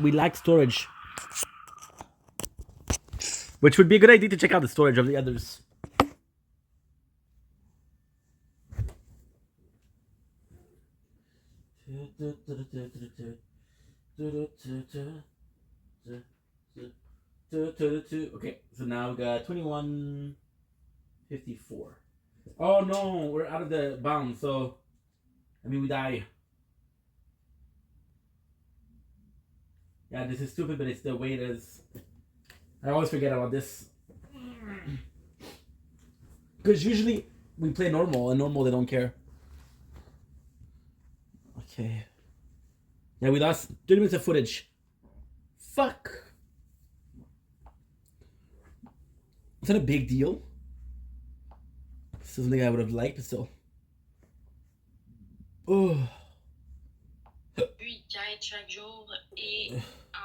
We lack storage. Which would be a good idea to check out the storage of the others. Okay, so now we got 2154. Oh no, we're out of the bound, so I mean we die. Yeah, this is stupid, but it's the way it is. I always forget about this. Because usually we play normal, and normal they don't care. Okay. Yeah, we lost 30 minutes of footage. Fuck. It's not a big deal. This is something I would have liked, but still. Oh. Lui, il quête chaque jour et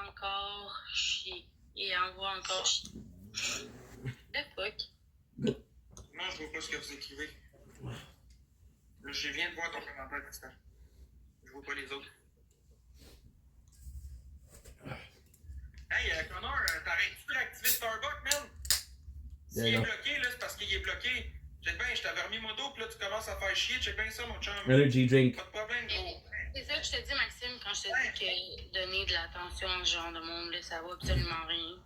encore chier. Et envoie encore chier. The fuck? Non, je vois pas ce que vous écrivez. Je viens de voir ton commentaire, Tristan. Je vois pas les autres. Hey, Connor, t'arrêtes-tu de réactiver Starbucks, man? S'il est bloqué, là, c'est parce qu'il est bloqué. Check bien, je t'avais remis mon dos, puis là, tu commences à faire chier. Check bien ça, mon chum. Energy drink. Pas de problème, gros. C'est ça que je te dis, Maxime, quand je te dis que donner de l'attention à ce genre de monde, là, ça vaut absolument rien.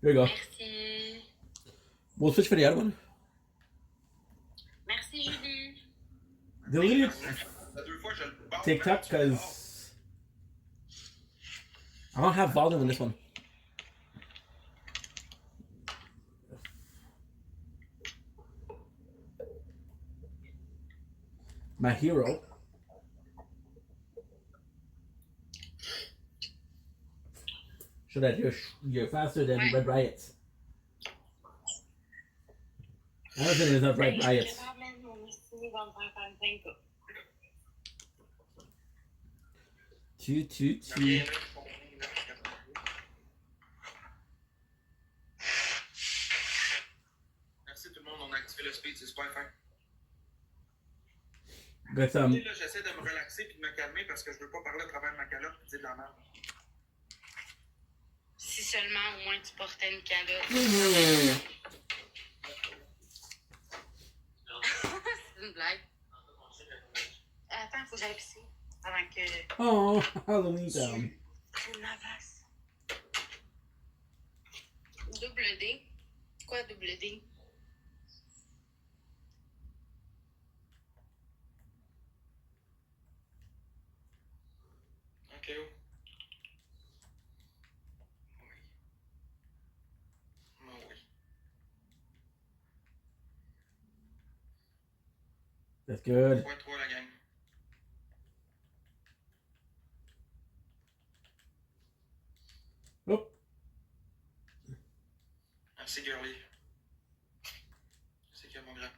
There you go. Merci. We'll switch for the other one. Merci, Julie. Delete La deux fois, je le barre. TikTok because I don't have volume in this one. My hero. Show that you're faster than Red Riots. Anderson is not Red Riots. Two. Merci tout le monde, on a activé le speed, c'est super fin. Got Là, j'essaie de me relaxer puis de me calmer parce que je veux pas parler à travers ma calotte et dire de la merde. Si seulement au moins tu portais une calotte. C'est une blague. Attends, faut que j'aille pisser. Avant que. Oh, Halloween down. Prenne ma face. Double D. Quoi, double D? Ok, oh. Oui. Oh, oui. That's good. 3-3 la gang. Oh, Merci, girly. C'est que mon grand.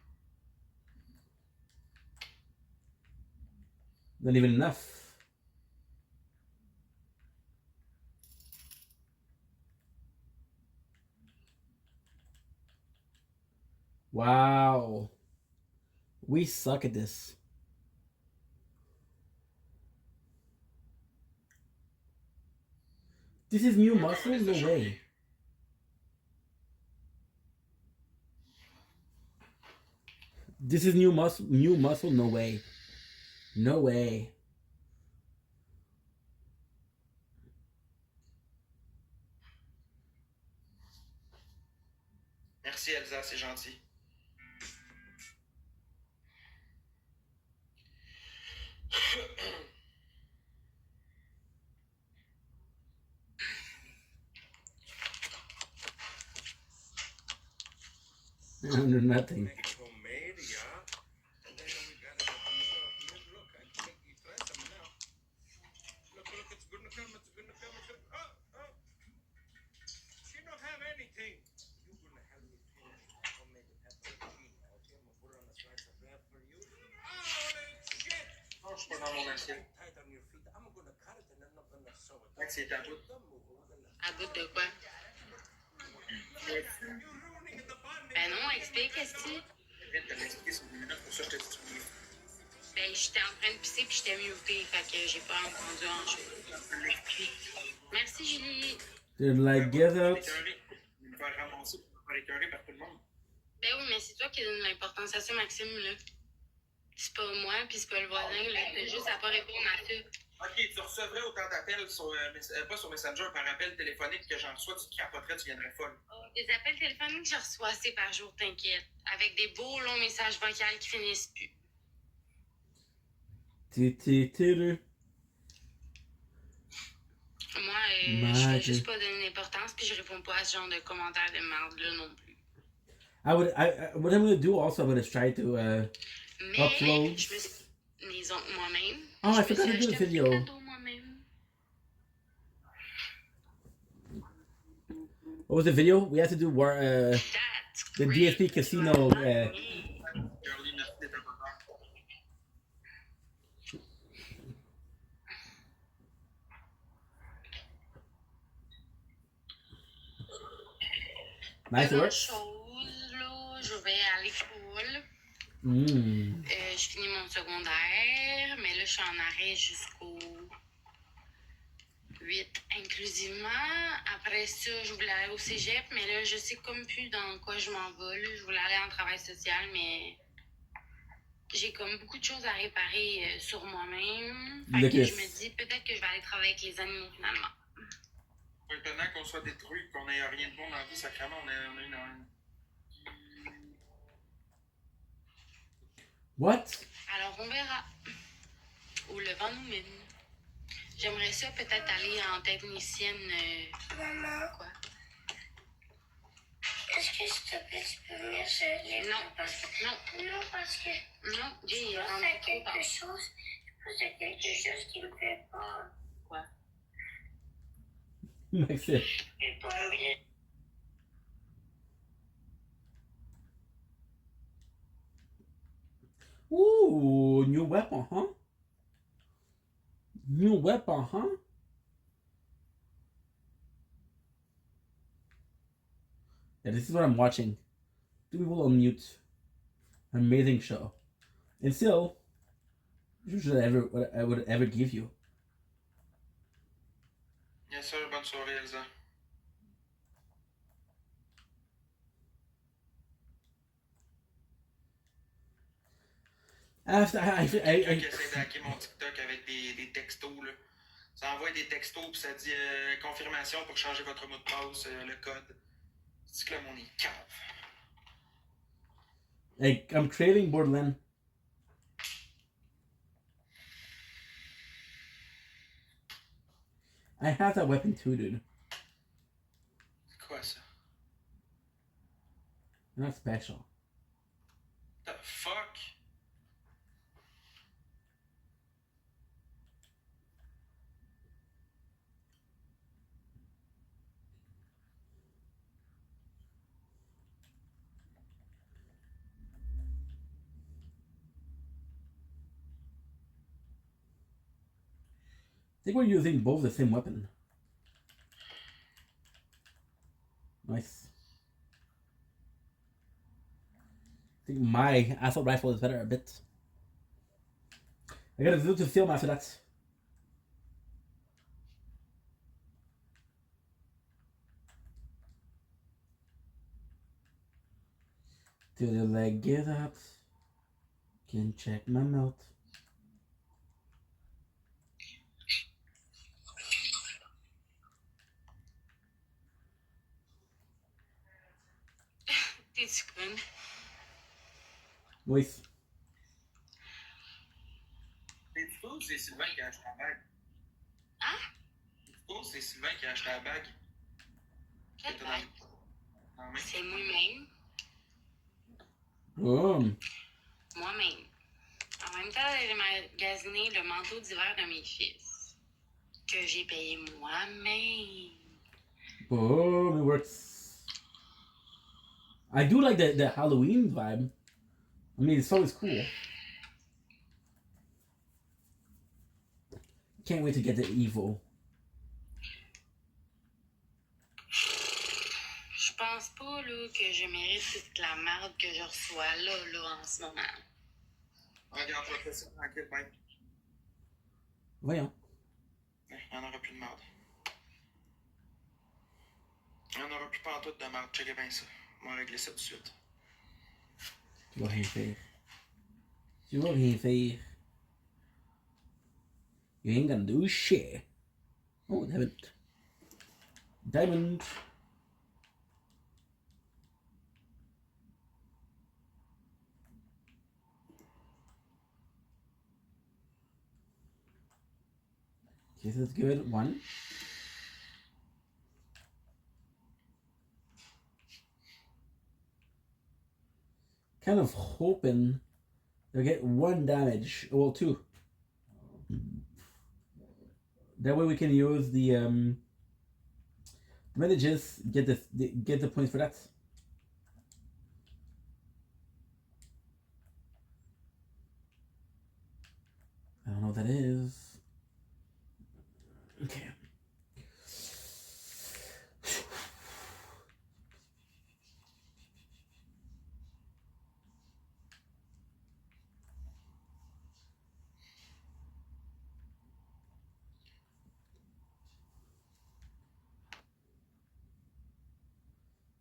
not even enough. Wow. We suck at this. This is new muscle? No way. This is new muscle? No way. No way. Merci, Elsa, c'est gentil. Under nothing. Non, je suis pas dans mon assiette. Max, il est à bout. À bout de quoi? Ben non, explique, qu'est-ce que tu... Je viens de te l'expliquer, c'est une minute, pour ça je te dis. Ben, j'étais en train de pisser puis j'étais mutée, fait que j'ai pas entendu en chose. Merci, Julie. They're like, get out. Me faire ramasser pour me faire écœurer par tout le monde. Ben oui, mais c'est toi qui donne l'importance à ça, Maxime, là. C'est pas moi, puis c'est pas le voisin, là. T'as juste à pas répondre à ça. Ok, tu recevrais autant d'appels sur, pas sur Messenger, par appel téléphonique que j'en reçois, tu te capoterais, tu viendrais folle. Oh, des appels téléphoniques, je reçois assez par jour, t'inquiète. Avec des beaux longs messages vocaux qui finissent plus. Moi, je fais juste pas donner d'importance, puis je réponds pas à ce genre de commentaires de merde là non plus. What I'm gonna do also, I'm gonna try to upload. Je me suis maison moi-même. Oh, I forgot to do a video. What was the video? We had to do the DSP Casino. Nice work. Chose, là, je vais à l'école. Mm. Je finis mon secondaire, mais là, je suis en arrêt jusqu'au 8 inclusivement. Après ça, je voulais aller au cégep, mais là, je sais comme plus dans quoi je m'en vais. Là. Je voulais aller en travail social, mais j'ai comme beaucoup de choses à réparer sur moi-même. Fait que je me dis peut-être que je vais aller travailler avec les animaux finalement. Étonnant qu'on soit détruit, qu'on n'ait rien de bon dans la vie, sacrément, on a une... What? Alors, on verra. Où le vent nous mène. J'aimerais ça peut-être aller en technicienne. Maman. Quoi? Est-ce que s'il te plaît, tu peux venir chez les Non. parce que... Non. Non, parce que... Non, j'ai je pense à quelque chose. Je pense à quelque chose qui me fait peur. Quoi? Maxime. J'ai pas envie. Ooh, new weapon, huh? New weapon, huh? Yeah, this is what I'm watching. Two people on mute. Amazing show. And still, usually what I would ever give you. Bien sûr, bonne soirée, Elsa. I Quelqu'un qui essaie d'hacker mon TikTok avec des textos, là. Ça envoie des textos puis ça dit confirmation pour changer votre mot de passe, le code. C'est que là, mon est cave. I'm craving Borderlands. I have that weapon too, dude. C'est quoi ça? Not special. The fuck? I think we're using both the same weapon. Nice. I think my assault rifle is better a bit. I gotta do to film after that. To the leg, get up. Can check my mouth. T'es-tu conne? Oui. Tu trouves c'est Sylvain qui a acheté la bague? Hein? Tu trouves c'est Sylvain qui a acheté la bague? Quelle Que t'as bague? dans la main? C'est moi-même. Oh. Moi-même. En même temps, j'ai magasiné le manteau d'hiver de mes fils. Que j'ai payé moi-même. Oh, it works. I do like the Halloween vibe. I mean, it's always cool. Can't wait to get the evil. Je pense pas là, que je mérite toute la merde que je reçois là en ce moment. Regarde, je vais te laisser tranquille, ben. Voyons. Il n'y en aura plus de merde. Il n'y en aura plus pantoute de merde. Checkez bien ça. On va régler ça tout de suite. Tu vas rien faire. Tu vas rien faire. You ain't gonna do shit. Oh, diamond. Diamond. Okay, so let's give it 1. Kind of hoping they'll get 1 damage. Well, 2. That way we can use the villages, get the points for that. I don't know what that is. Okay.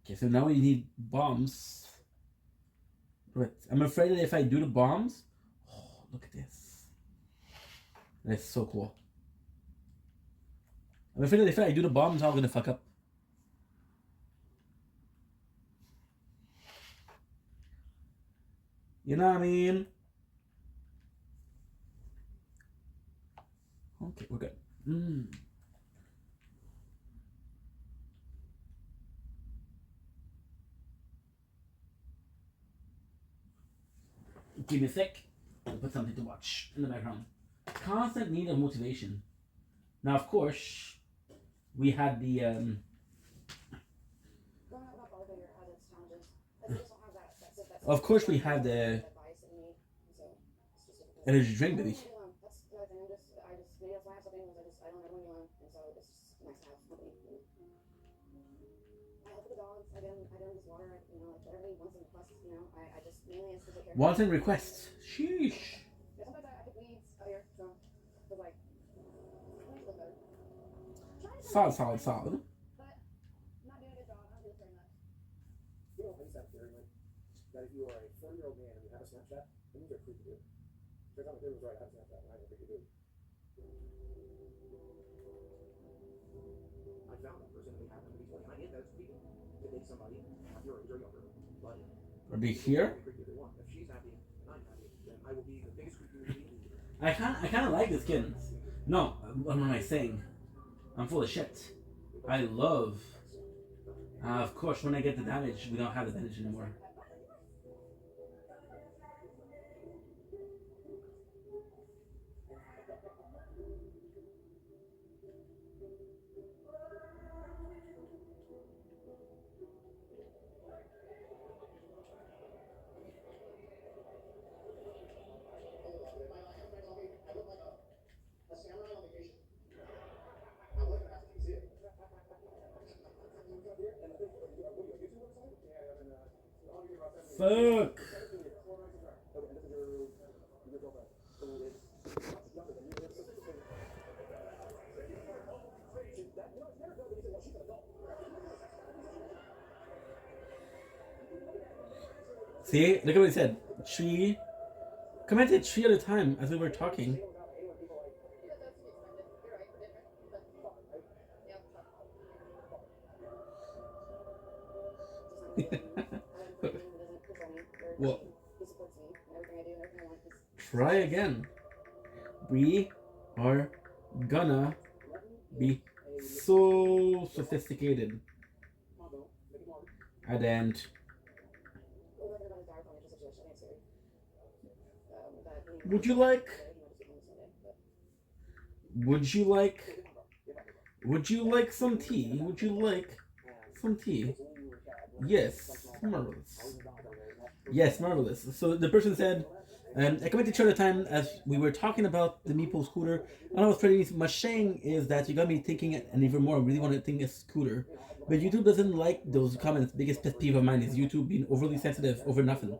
Okay, so now we need bombs. Right. I'm afraid that if I do the bombs, oh, look at this. That's so cool. I'm afraid that if I do the bombs, I'm gonna fuck up. You know what I mean? Okay, we're good. Give me a sec. I'll put something to watch in the background. Constant need of motivation. Now, of course, we had the Growing up in a elevator has its challenges. I just don't have that of course we have the advice in me. So specifically. energy drink, baby. That's the other thing. Maybe that's why I have something because I don't ever want anyone, and so it's just nice to have company. I help with the dogs. I don't use water. You know, like whatever wants and requests. You know, I just mainly is to take care of. Wants and requests. Sheesh. Yeah, sometimes I pick weeds out here, so it's like weeds look better. Solid. But not doing a good job. I'm just very much. You know, I used to have a theory, that if you are a 40-year-old man and you have a Snapchat, that means you're a creepy dude. So I thought it was right, I have a Snapchat, and I'm a creepy dude. I found that person, they happened to be 20, and I get that it's creepy to date somebody at your age or younger, but Are they here? they creepy if they want. If she's happy and I'm happy, then I will be the biggest creepy dude. I kind of like the skins. No, what am I saying? I'm full of shit. I love. Of course, when I get the damage, we don't have the damage anymore. Fuck. See, look at what he said. Tree. Commented tree at a time as we were talking. Well, try again. We are gonna be so sophisticated. And then would you like some tea? Would you like some tea? Yes, marvelous. Yes, marvelous. So the person said, I commented short of time as we were talking about the Meeple scooter. And I was pretty much saying is that you're gonna be thinking and even more really want to think a scooter. But YouTube doesn't like those comments. Biggest pet peeve of mine is YouTube being overly sensitive over nothing.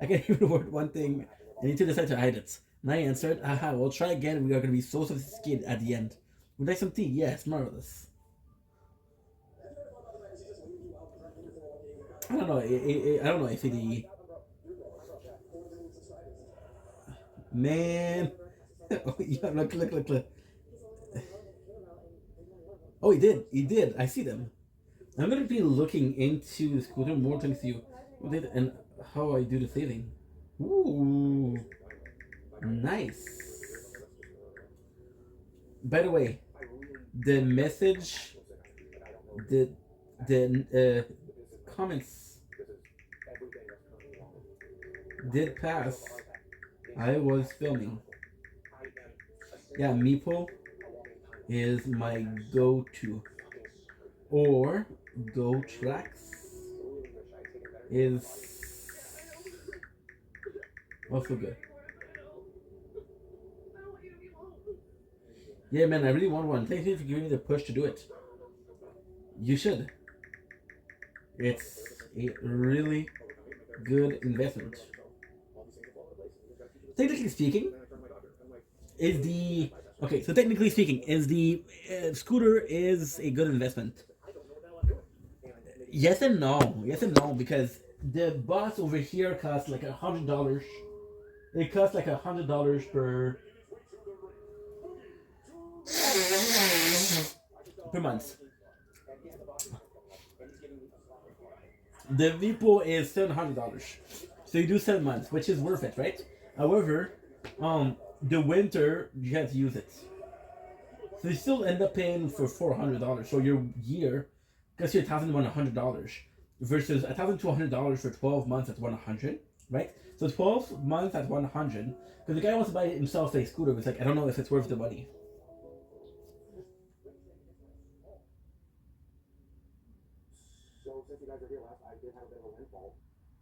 I can't even word one thing and you two decide to hide it. And I answered, haha, we'll try again. We are going to be so sophisticated at the end. Would you like some tea? Yes, marvelous. I don't know. I don't know if the man. Oh, yeah, look. Oh, he did. I see them. I'm gonna be looking into Scooter more thanks to you, and how I do the saving. Ooh, nice. By the way, the message, the comments did pass. I was filming. Yeah, Meeple is my go-to. Or Go Tracks is also good. Yeah, man, I really want one. Thank you for giving me the push to do it. You should. It's a really good investment. Technically speaking, is the scooter is a good investment. Yes and no, because the bus over here costs like $100. It costs like $100 per month. The Vipo is $700, so you do 7 months, which is worth it, right? However, the winter you have to use it, so you still end up paying for $400. So your year, because you're $1,100 versus $1,200 for 12 months at $100, right? So 12 months at $100, because the guy wants to buy himself a scooter. It's like, I don't know if it's worth the money. So since you guys are here last, I did have a bit of a windfall,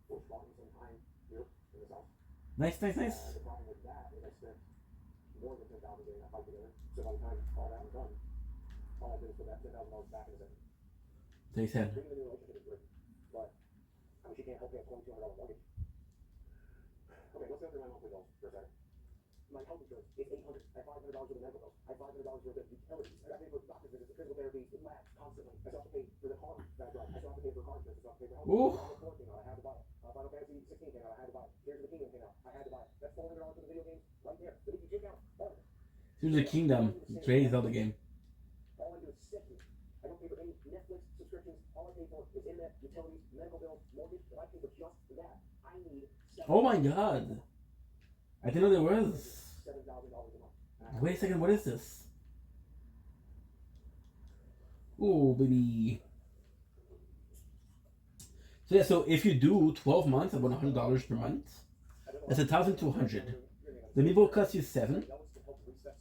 which bought me some time here in this house. Nice. The problem with that is I spent more than $10,000 getting that fight together. So by the time all that was done, all I did was put that $10,000 back in the second. They said. Being in a new relationship is great, but I mean, she can't help me at $2,200 mortgage. Okay, let's go through my monthly bills for a second. My health insurance is $800. I have $500 worth of medical bills. I have $500 worth of utilities. I got to pay for doctor's visits, physical therapy, labs constantly. I still have to pay for the car that I drive. I still have to pay for car insurance. I still have to pay for health insurance. All the came out. I had to buy it. Final Fantasy 16 came out. I had to buy it. Here's the Kingdom came out. I had to buy it. That's $400 for the video games right there. But if you take out all of it, Here's the Kingdom. Trey Zelda game. all I do is sit here. I don't pay for any Netflix subscriptions. All I pay for is internet, utilities, medical bills, mortgage. If I pay for just that, I need Oh my god. I didn't know there was. $7,000 a month. Wait a second, what is this? Oh, baby. So yeah, so if you do 12 months at $100 per month, that's $1,200. The Meeple costs you $7.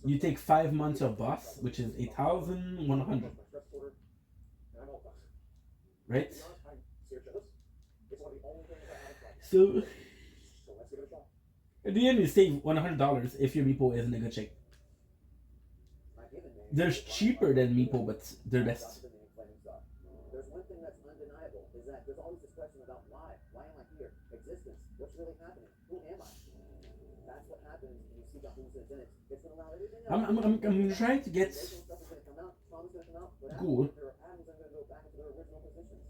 You take 5 months of bus, which is $1,100. Right? So at the end, you save $100 if your Meeple is in a good shape. There's cheaper than Meeple, but they're best. There's one thing that's undeniable is that there's always this question about why. Why am I here? Existence. What's really happening? Who am I? That's what happens when you seek out who's in it. It's gonna allow everything else. I'm trying to get Stuff is gonna come out. Traum's gonna come out. What good. happens? Their atoms are gonna go back into their original positions.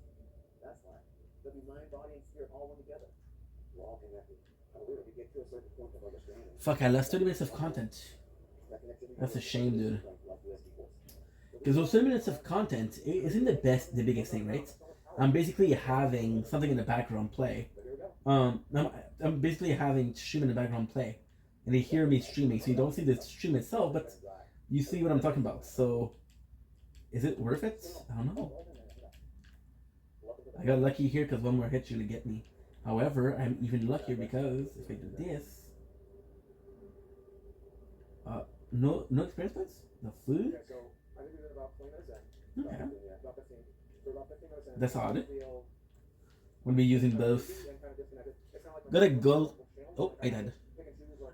That's why. They'll be mind, body, and spirit all one together. We're all connected. However, if you get to a certain point of understanding. Fuck, I lost 30 minutes of content. That's a shame, dude. Because those 30 minutes of content isn't the biggest thing, right? I'm basically having something in the background play. I'm basically having stream in the background play, and they hear me streaming, so you don't see the stream itself, but you see what I'm talking about. So, is it worth it? I don't know. I got lucky here because one more hit should get me. However, I'm even luckier because if I do this, no experience points, no food. Okay. That's odd. We'll be using both. Gotta go. Oh, I died.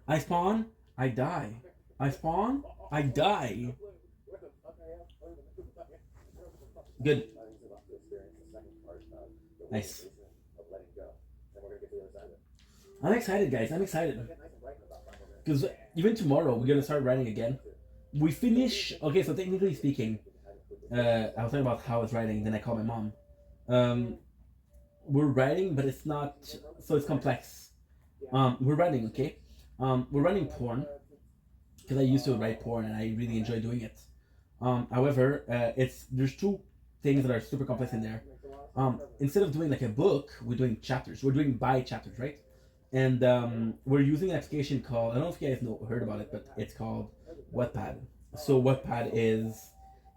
I spawn, I die. I spawn, I die. Good. Nice. I'm excited, guys. I'm excited. because even tomorrow we're gonna start writing again. We finish. Okay, so technically speaking, I was talking about how I was writing. Then I called my mom. We're writing, but it's not. So it's complex. We're writing, okay. We're writing porn because I used to write porn and I really enjoy doing it. However, there's two things that are super complex in there. Instead of doing like a book, we're doing chapters. We're doing by chapters, right? And we're using an application called, I don't know if you guys heard about it, but it's called Wattpad. So Wattpad is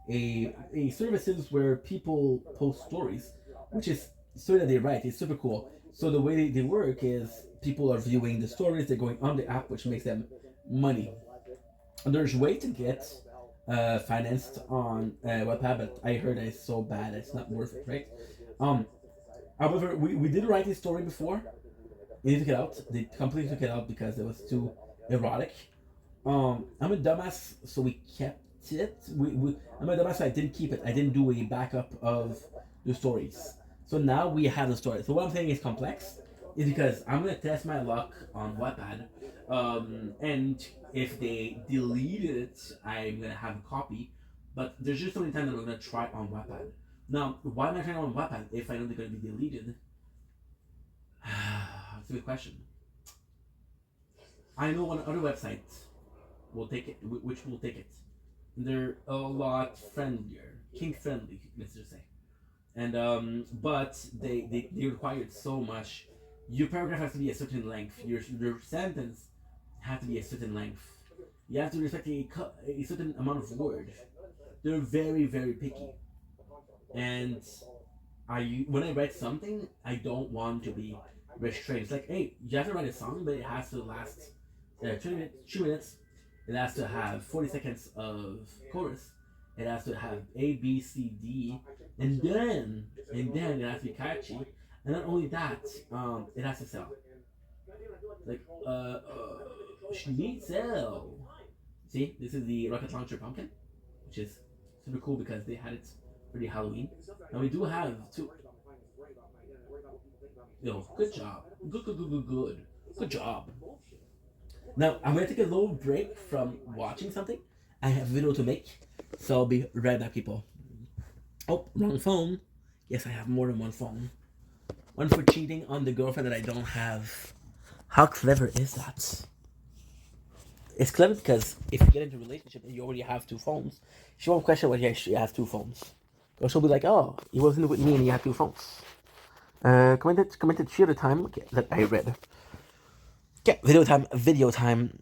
a services where people post stories, which is story that they write. It's super cool. So the way they work is people are viewing the stories, they're going on the app, which makes them money. And there's way to get financed on Wattpad, but I heard that it's so bad it's not worth it, right? However, we did write this story before. They took it out. They completely took it out because it was too erotic. I'm a dumbass, so we kept it. I'm a dumbass, so I didn't keep it. I didn't do a backup of the stories. So now we have the story. So what I'm saying is complex, is because I'm gonna test my luck on Wattpad, and if they deleted it, I'm gonna have a copy. But there's just so many times that I'm gonna try on Wattpad. Now, why am I trying on Wattpad if I know they're gonna be deleted? That's a good question. I know one other website will take it, which will take it. They're a lot friendlier, kink friendly, let's just say. And but they required so much. Your paragraph has to be a certain length. Your sentence has to be a certain length. You have to respect a certain amount of word. They're very, very picky. And when I write something, I don't want to be restrained. It's like, hey, you have to write a song, but it has to last 2 minutes. It has to have 40 seconds of chorus. It has to have A, B, C, D, and then it has to be catchy. And not only that, it has to sell. Like, Schnitzel. See, this is the rocket launcher pumpkin, which is super cool because they had it for the Halloween. And we do have two. Good job. Good job. Now, I'm going to take a little break from watching something. I have a video to make, so I'll be right back, people. Oh, wrong phone. Yes, I have more than one phone. One for cheating on the girlfriend that I don't have. How clever is that? It's clever because if you get into a relationship and you already have two phones, she won't question whether you have two phones. Or she'll be like, oh, he wasn't with me and he had two phones. Commented share the time that I read. Okay, video time.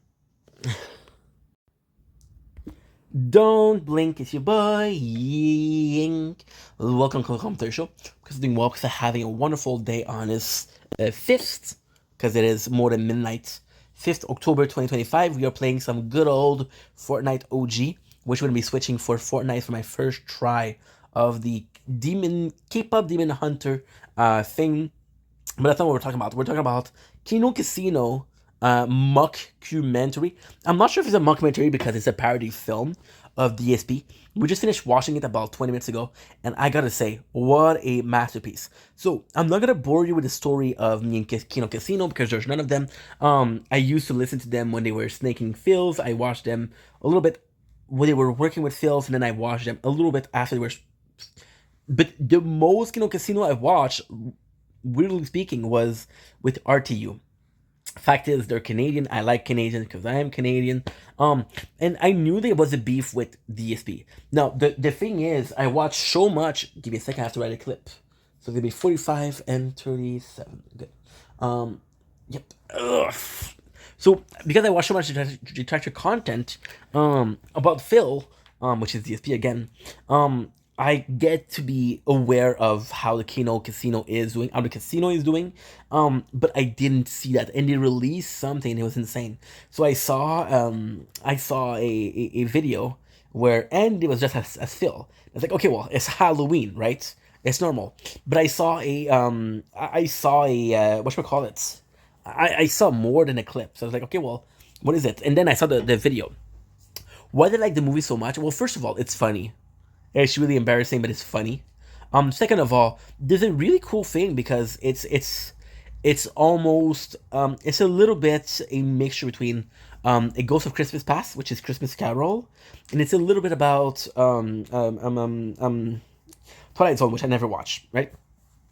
Don't blink, it's your boy Yink. Welcome to the commentary show. Because doing well, because I'm having a wonderful day on this 5th, because it is more than midnight. 5th October 2025. We are playing some good old Fortnite OG, which we're going to be switching for Fortnite for my first try of the K-pop Demon Hunter thing. But that's not what we're talking about. We're talking about Kino Casino mockumentary. I'm not sure if it's a mockumentary because it's a parody film of DSP. We just finished watching it about 20 minutes ago, and I gotta say, what a masterpiece. So, I'm not gonna bore you with the story of me and Kino Casino because there's none of them. I used to listen to them when they were snaking Phils. I watched them a little bit when they were working with Phils, and then I watched them a little bit after they were. But the most Kino Casino I've watched, weirdly speaking, was with RTU. Fact is, they're Canadian. I like Canadians because I am Canadian. And I knew there was a beef with DSP. Now, the thing is, I watched so much. Give me a second, I have to write a clip. So it's gonna be 45 and 37. Good. Yep. Ugh. So because I watched so much detractor content about Phil, which is DSP again, I get to be aware of how the Kino Casino is doing, how the casino is doing, but I didn't see that, and they released something, and it was insane. So I saw a video where, and it was just as Phil. It's like, okay, well, it's Halloween, right? It's normal. But I saw whatchamacallit? I saw more than a clip, so I was like, okay, well, what is it? And then I saw the video. Why did I like the movie so much? Well, first of all, it's funny. It's really embarrassing, but it's funny. Second of all, there's a really cool thing because it's almost it's a little bit a mixture between A Ghost of Christmas Past, which is Christmas Carol, and it's a little bit about Twilight Zone, which I never watched, right?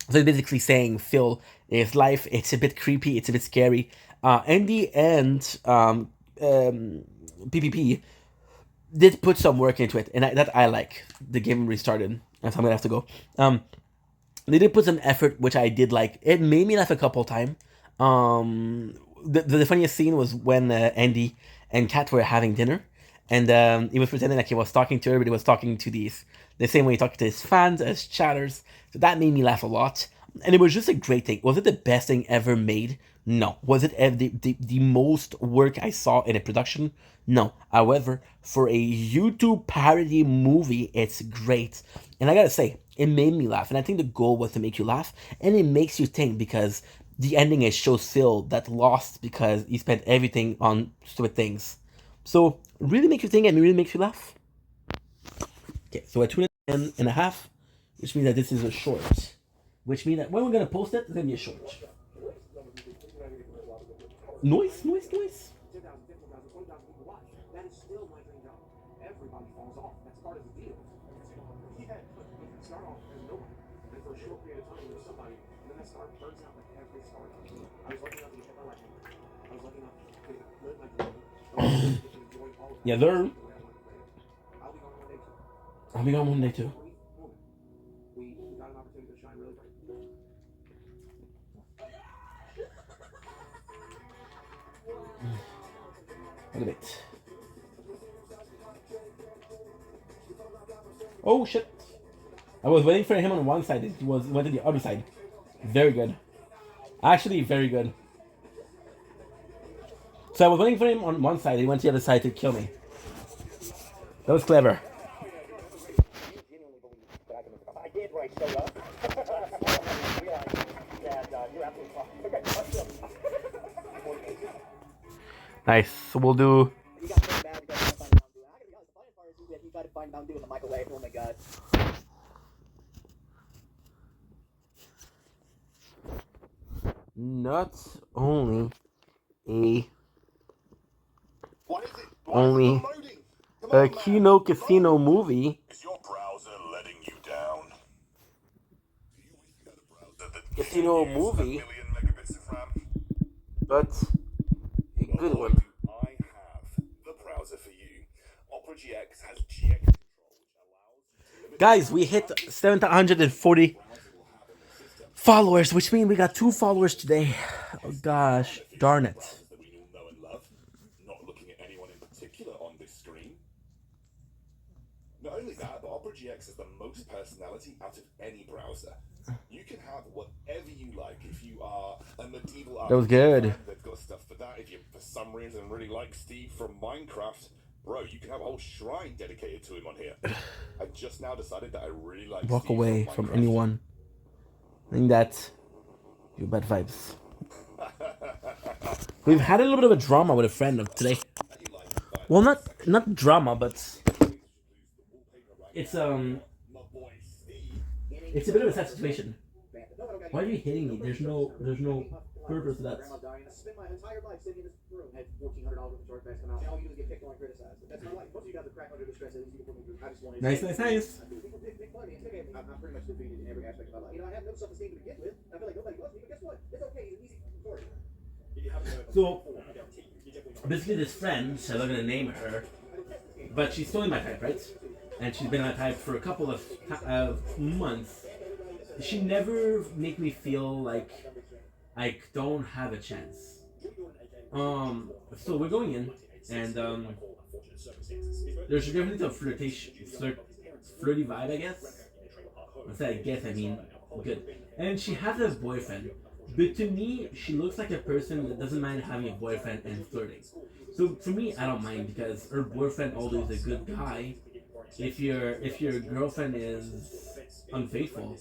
So it's basically saying Phil is life. It's a bit creepy. It's a bit scary. In the end, PPP did put some work into it, and that I like. The game restarted, and so I'm gonna have to go. They did put some effort, which I did like. It made me laugh a couple times. The funniest scene was when Andy and Kat were having dinner, and he was pretending like he was talking to her, but he was talking to the same way he talked to his fans as chatters. So that made me laugh a lot, and it was just a great thing. Was it the best thing ever made? No. Was it the most work I saw in a production? No. However, for a YouTube parody movie, it's great. And I gotta say, it made me laugh. And I think the goal was to make you laugh. And it makes you think because the ending is shows Phil that lost because he spent everything on stupid things. So, really makes you think and really makes you laugh. Okay, so at 2.5, which means that this is a short. Which means that when we're gonna post it, it's gonna be a short. Noise. 10,000, 15,000, 20,000 people watch. That is still my dream job. Everybody falls off. That's part of the deal. Yeah, start off as nobody. And for a short period of time, there's somebody. And then that star burns out like every star. I was lucky enough to get hit by lightning. I was lucky enough to live my dream. I was lucky enough to enjoy all of that. Yeah, learn. I'll be gone one day too. I'll be gone one day too. We got an opportunity to shine really bright. Look at it. Oh shit! I was waiting for him on one side. He went to the other side. Very good. Actually, very good. So I was waiting for him on one side. He went to the other side to kill me. That was clever. I did write soda. You're absolutely fine. Okay, let's go. Nice. So we'll do. You got so bad because you gotta find Mountain Dew. I gotta be honest, the funny part is that you gotta find Mountain Dew in the microwave. Oh my god. Not only a What is it? only Loading. Come a on, man. Kino Casino movie, Is your browser letting you down? Do you wish you had a browser that Casino could use movie. 1 million megabits of RAM? but a good Boy, one. do I have the browser for you. Opera GX has GX control, which allows you to limit Guys, we hit 740 followers, which means we got 2 followers today. Oh gosh, darn it. that we all know and love. Not looking at anyone in particular on this screen. Not only that, but Opera GX has the most personality out of any browser. You can have whatever you like. If you are a medieval That was good. fan, they've got stuff for that. If you, for some reason, really like Steve from Minecraft, bro, you can have a whole shrine dedicated to him on here. I just now decided that I really like Walk Steve away from Minecraft. anyone. I think that you bad vibes. We've had a little bit of a drama with a friend of today. Well, not drama, but it's My boy Steve. it's a bit of a sad situation. Why are you hitting me? There's no purpose to that. Grandma dying. I spent my entire life sitting in this room. Had $1,400 worth of chargebacks come out. And all you do is get picked on and criticized. That's my life. Most of you guys are crack under the stress. I just wanted Nice. People pick fun of me. It's okay. I'm pretty much defeated in every aspect of my life. You know, I have no self-esteem to begin with. I feel like nobody loves me, but guess what? It's okay. It's an easy story. So basically, this friend, I'm not gonna name her, but she's totally my type, right? And she's been my type for a couple of months. She never make me feel like I don't have a chance. So we're going in, and there's definitely a flirty vibe, I guess. I mean good. And she has a boyfriend, but to me, she looks like a person that doesn't mind having a boyfriend and flirting. So for me, I don't mind because her boyfriend always a good guy. If your girlfriend is unfaithful,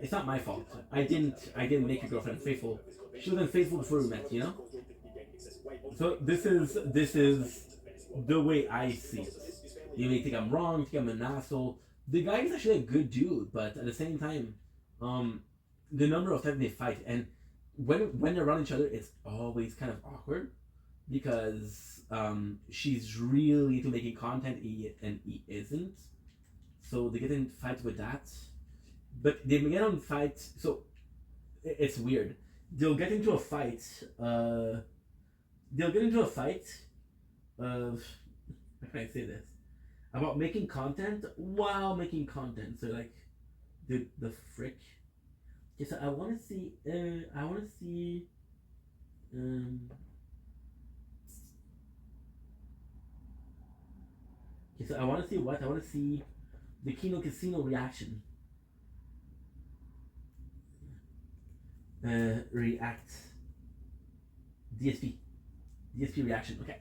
it's not my fault. I didn't make your girlfriend unfaithful. She was unfaithful before we met, you know. So this is the way I see it. You may think I'm wrong, think I'm an asshole. The guy is actually a good dude, but at the same time, the number of times they fight and when they're around each other, it's always kind of awkward. because she's really into making content and he isn't. So they get in fights with that. But they get on fights. So it's weird. They'll get into a fight. How can I say this? About making content while making content. So like, the frick. Okay, so I want to see. Okay, so I want to see what? I want to see the Kino Casino reaction. React. DSP reaction. Okay.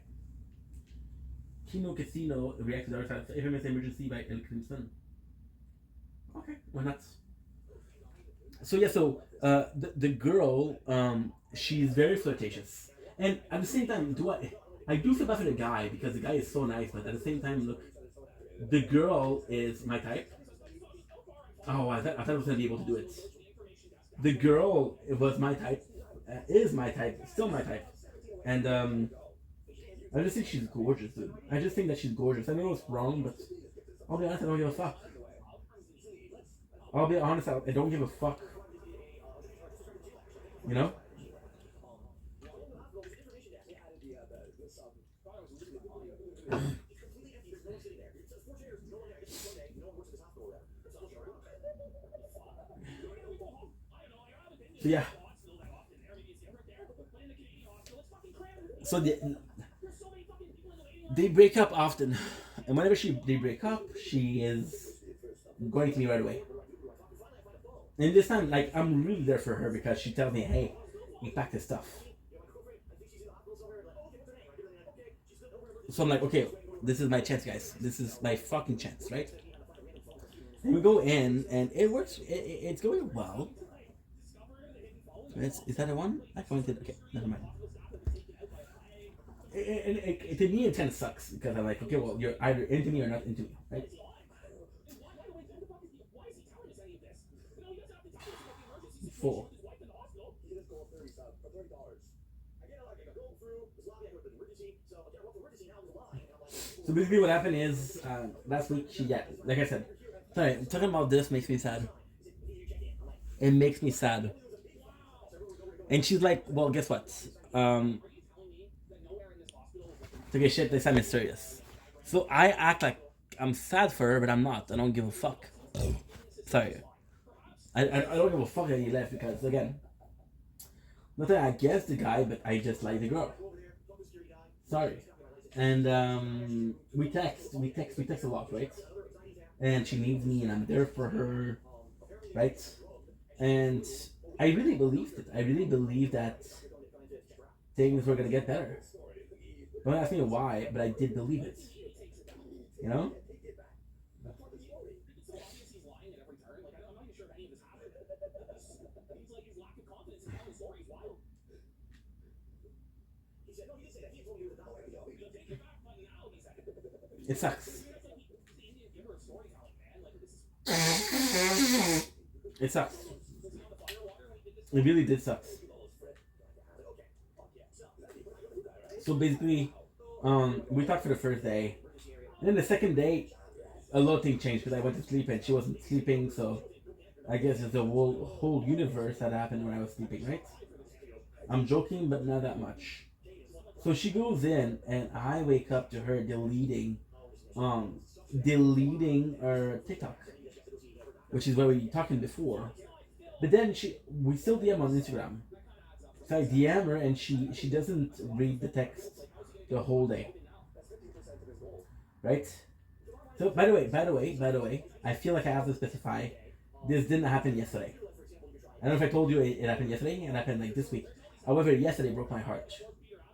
Kino Casino reacts to the Infamous Emergency by El Crimson. Okay, why not? So yeah, the girl, she's very flirtatious, and at the same time, I do feel bad for the guy because the guy is so nice, but at the same time, look, the girl is my type. Oh, I thought I was gonna be able to do it. The girl was my type, is my type, still my type, and I just think she's gorgeous, dude. I just think that she's gorgeous. I know it's wrong, but I'll be honest, I don't give a fuck. I'll be honest, I don't give a fuck. You know? So yeah. So they break up often, and whenever they break up, she is going to me right away. And this time, like, I'm really there for her because she tells me, "Hey, you pack this stuff." So I'm like, "Okay, this is my chance, guys. This is my fucking chance, right?" And we go in, and it works. It's going well. Is that a one? I commented. Okay, never mind. And to me, it kind of sucks because I'm like, okay, well, you're either into me or not into me, right? Full. So basically, what happened is last week like I said, sorry, talking about this makes me sad. It makes me sad. And she's like, well, guess what? Okay, shit, they sound mysterious. So I act like I'm sad for her, but I'm not. I don't give a fuck. Sorry. I don't give a fuck that he left because, again, nothing against the guy, but I just like the girl. Sorry. And we text a lot, right? And she needs me and I'm there for her, right? And I really believed it. I really believed that things were gonna get better. Don't ask me why, but I did believe it. You know? It sucks. It sucks. It really did suck. So basically, we talked for the first day, and then the second day, a lot of things changed because I went to sleep and she wasn't sleeping. So I guess it's the whole universe that happened when I was sleeping, right? I'm joking, but not that much. So she goes in, and I wake up to her deleting her TikTok, which is where we were talking before. But then we still DM on Instagram. So I DM her and she doesn't read the text the whole day. Right? So by the way, I feel like I have to specify this didn't happen yesterday. I don't know if I told you it happened yesterday, it happened like this week. However, yesterday broke my heart.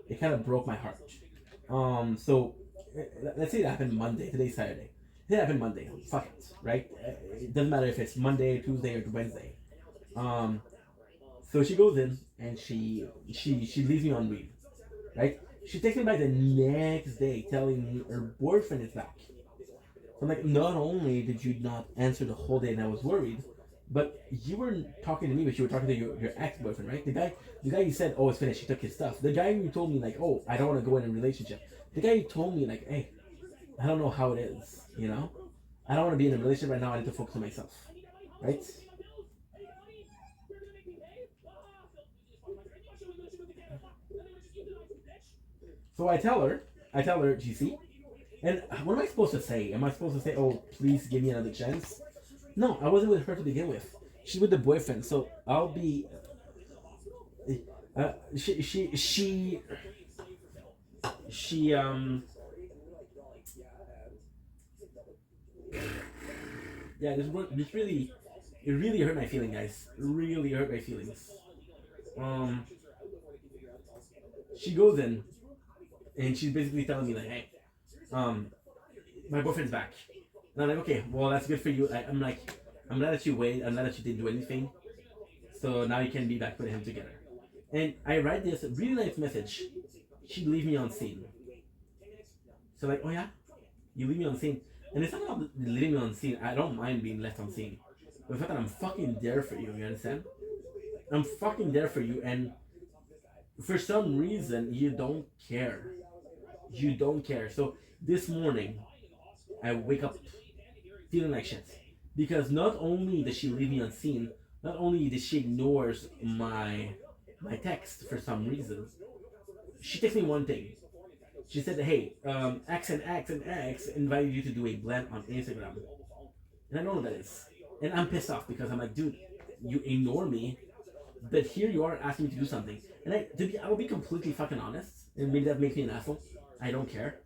It kind of broke my heart. So let's say it happened Monday. Today's Saturday. It happened Monday. Fuck it, right? It doesn't matter if it's Monday, Tuesday, or Wednesday. So she goes in and she leaves me on read, right? She takes me back the next day telling me her boyfriend is back. So I'm like, not only did you not answer the whole day and I was worried, But you weren't talking to me, but you were talking to your ex-boyfriend, right? The guy you said, oh, it's finished, he took his stuff. The guy who told me, like, oh, I don't want to go in a relationship. The guy who told me, like, hey, I don't know how it is, you know? I don't want to be in a relationship right now, I need to focus on myself, right? So I tell her, GC, and what am I supposed to say? Am I supposed to say, oh, please give me another chance? No, I wasn't with her to begin with. She's with the boyfriend, so I'll be. She yeah, this really, it really hurt my feelings, guys. It really hurt my feelings. She goes in, and she's basically telling me like, hey, my boyfriend's back. And I'm like, okay, well, that's good for you. I'm like, I'm glad that you waited. I'm glad that you didn't do anything. So now you can be back with him together. And I write this really nice message. She leave me on scene. So like, oh yeah, you leave me on scene. And it's not about leaving me on scene. I don't mind being left on scene. But the fact that I'm fucking there for you, you understand? I'm fucking there for you, and for some reason you don't care. You don't care. So this morning, I wake up feeling like shit. Because not only does she leave me on scene, not only does she ignores my text for some reason, she texts me one thing. She said, hey, X and X and X invited you to do a blend on Instagram. And I know what that is. And I'm pissed off because I'm like, dude, you ignore me, but here you are asking me to do something. And I will be completely fucking honest, and maybe that makes me an asshole. I don't care.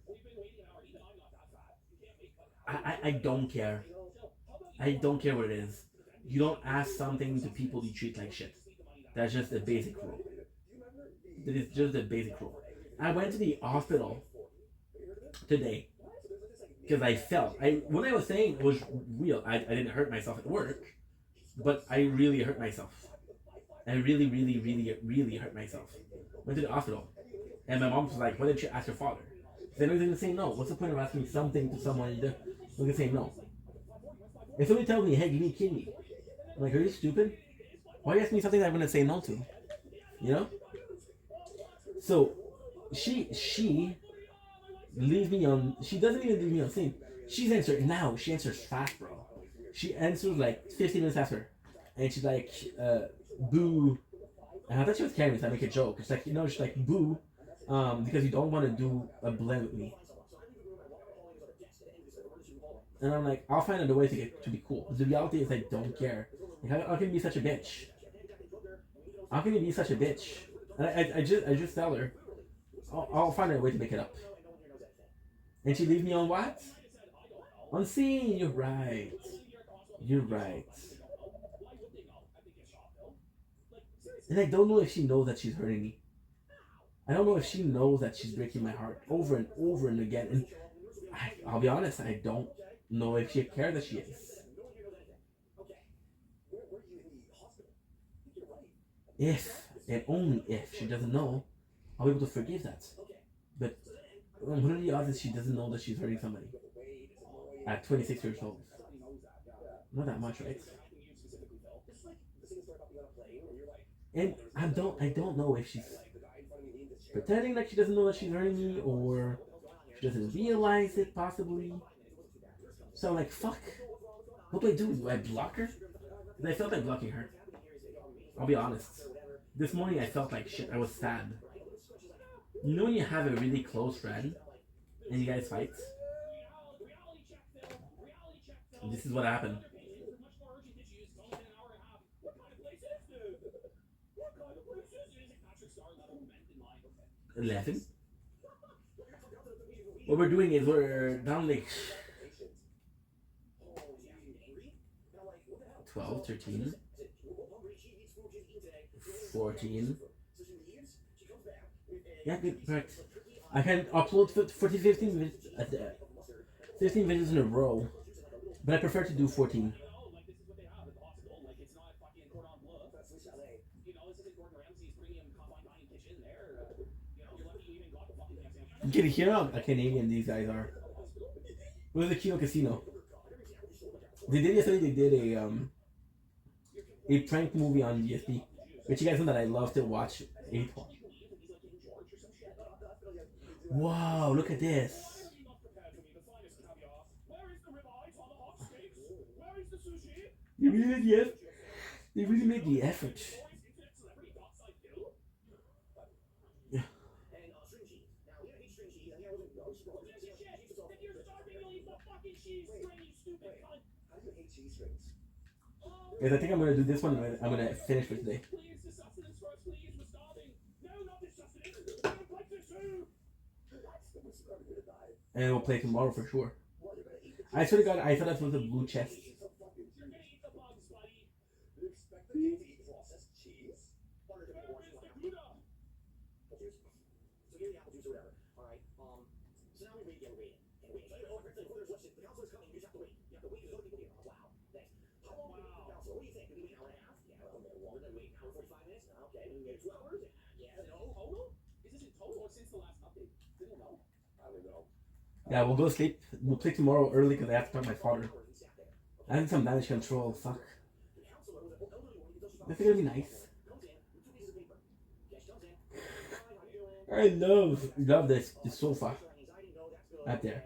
I don't care. I don't care what it is. You don't ask something to people you treat like shit. That's just a basic rule. That is just a basic rule. I went to the hospital today because I felt. What I was saying was real. I didn't hurt myself at work, but I really hurt myself. I really, really, really, really hurt myself. Went to the hospital, and my mom was like, "Why didn't you ask your father?" Then I was gonna say no. What's the point of asking something to someone? You're gonna say no. If somebody tells me, "Hey, give me a kidney," I'm like, "Are you stupid? Why are you asking me something that I'm gonna say no to?" You know. So she leaves me on. She doesn't even leave me on scene. She's answered now. She answers fast, bro. She answers like 15 minutes after, and she's like, "Boo." And I thought she was carrying me, so I make a joke. It's like, she's like, "Boo," because you don't want to do a blend with me. And I'm like, I'll find another way to be cool. The reality is, I don't care. Like, how can you be such a bitch? How can you be such a bitch? And I just tell her, I'll find a way to make it up. And she leaves me on what? On scene. You're right. You're right. And I don't know if she knows that she's hurting me. I don't know if she knows that she's breaking my heart over and over and again. And I'll be honest, I don't know if she cares that she is. If, and only if, she doesn't know, I'll be able to forgive that. But what are the odds that she doesn't know that she's hurting somebody? At 26 years old. Not that much, right? And I don't know if she's pretending like she doesn't know that she's hurting me, or she doesn't realize it, possibly. So like, fuck. What do? Do I block her? Because I felt like blocking her. I'll be honest. This morning I felt like shit. I was sad. You know when you have a really close friend and you guys fight? And this is what happened. Laughing. What we're doing is we're down like 12, 13, 14. Yeah, good, correct. I can upload 15 videos in a row, but I prefer to do 14. You can hear how Canadian these guys are. It was the Kino Casino. They did yesterday. They did a prank movie on DSP, which you guys know that I love to watch. Wow, look at this. They really made the effort. They really made the effort. Yeah. Guys, I think I'm gonna do this one. I'm gonna finish for today. And we'll play tomorrow for sure. I swear to God, I thought that was a blue chest. Yeah, we'll go sleep. We'll play tomorrow early because I have to talk to my father. I need some damage control. Fuck. I think it'll be nice. I love this sofa. Right there.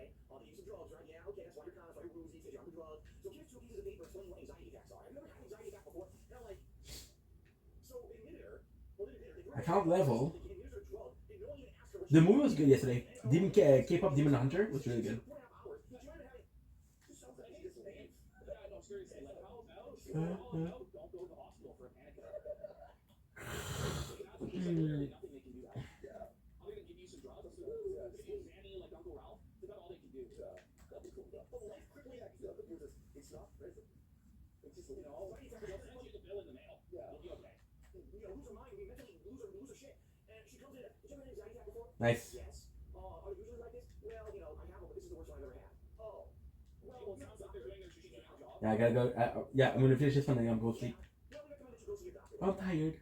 Account level. The movie was good yesterday. K-pop Demon Hunter was really good. Nice. Yeah, I gotta go. Yeah, I'm gonna finish this one and I'm gonna go sleep. I'm tired.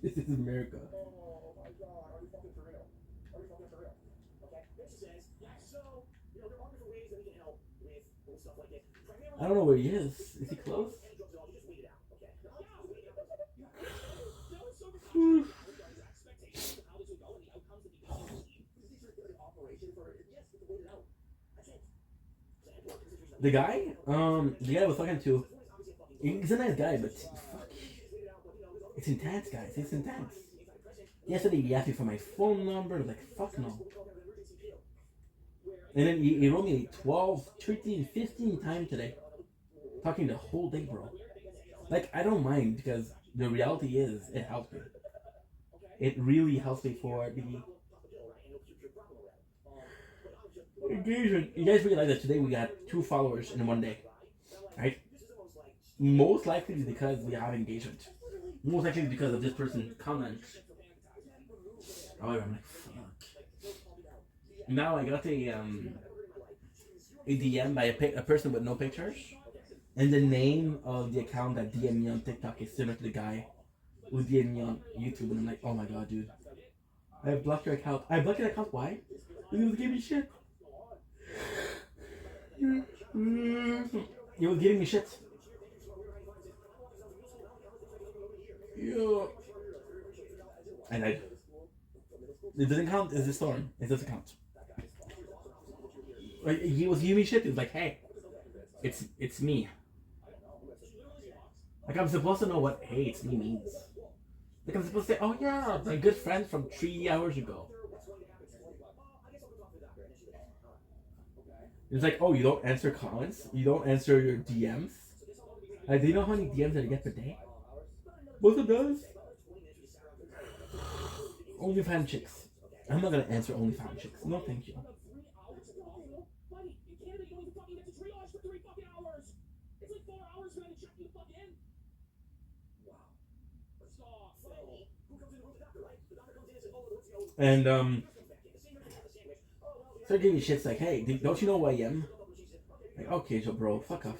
This is America. Oh my God, are you fucking for real? Are you fucking for real? Okay, this says, so, there are different ways that we can help with stuff like this. I don't know where he is. Is he close? The guy I was talking to, he's a nice guy, but fuck, it's intense, guys. It's intense. Yesterday he asked me for my phone number. I was like, fuck no. And then he wrote me 12, 13, 15 times today, talking the whole day, bro. Like, I don't mind because the reality is it helps me. It really helps me for the engagement. You guys realize that today we got 2 followers in one day, right? Most likely because we have engagement. Most likely because of this person comments. However, I'm like, fuck. Now I got a DM by a person with no pictures, and the name of the account that DM me on TikTok is similar to the guy who DM me on YouTube, and I'm like, oh my god, dude. I blocked your account. I blocked your account. Why? Because he was giving me shit. He was giving me shit. Yeah. And it doesn't count as a storm. It doesn't count. Like, he was giving me shit. He was like, hey, it's me. Like, I'm supposed to know what hey, it's me means. Like, I'm supposed to say, oh yeah, my good friend from 3 hours ago. It's like, oh, you don't answer comments? You don't answer your DMs? Like, do you know how many DMs that I get per day? Most of those? OnlyFans chicks. I'm not gonna answer OnlyFans chicks. No, thank you. And start giving me shits like, hey, don't you know who I am? Like, okay, so bro, fuck off.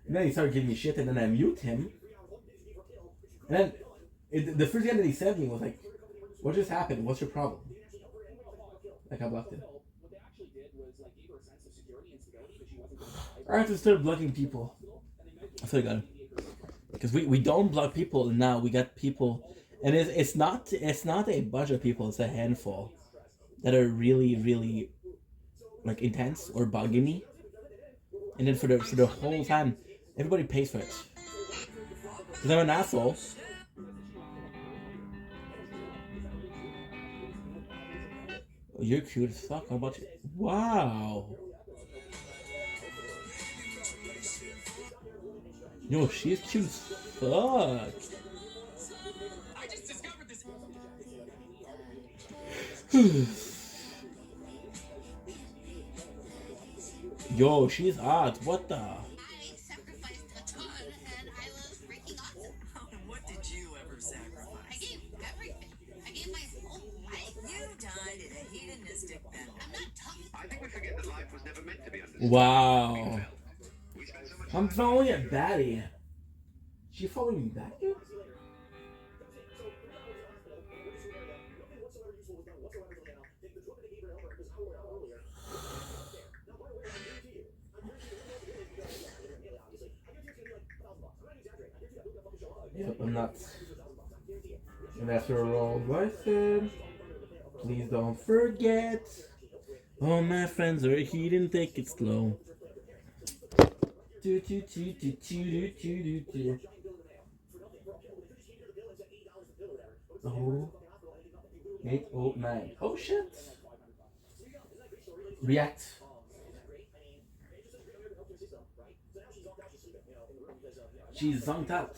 And then he started giving me shit, and then I mute him. And then the first guy that he sent me was like, "What just happened? What's your problem?" Like I blocked it. I have to start blocking people. I feel good because we don't block people and now we got people, and it's not a bunch of people. It's a handful that are really like intense or bugging me, and then for the whole time, everybody pays for it. Because I'm an asshole. Oh, you're cute as fuck. How about you? Wow. Yo, she's cute as fuck. Yo, she's hot. What the? I sacrificed a ton and I was freaking awesome. What did you ever sacrifice? I gave everything. I gave my whole life. You died in a hedonistic battle. I'm not talking. I think we forget that life was never meant to be understood. Wow. We spend so much I'm time following a baddie. She following me back, dude? Yep, I'm nuts. And after a roll license, please don't forget. All my friends are heating, take it slow. Do, do, do, do, do, do, do, do. Oh, 809. Oh shit. React. She's zonked out.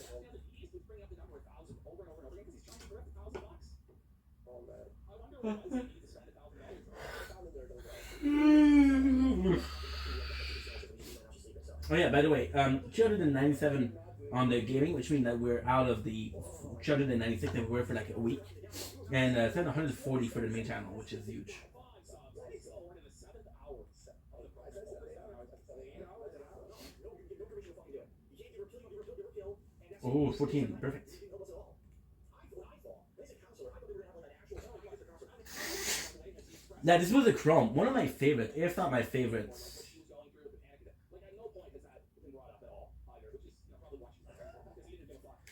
Oh yeah, by the way, 297 on the gaming, which means that we're out of the 296 that we were for like a week. And 740 for the main channel, which is huge. Oh, 14, perfect. Now, this was a Chrome, one of my favorites, if not my favorites.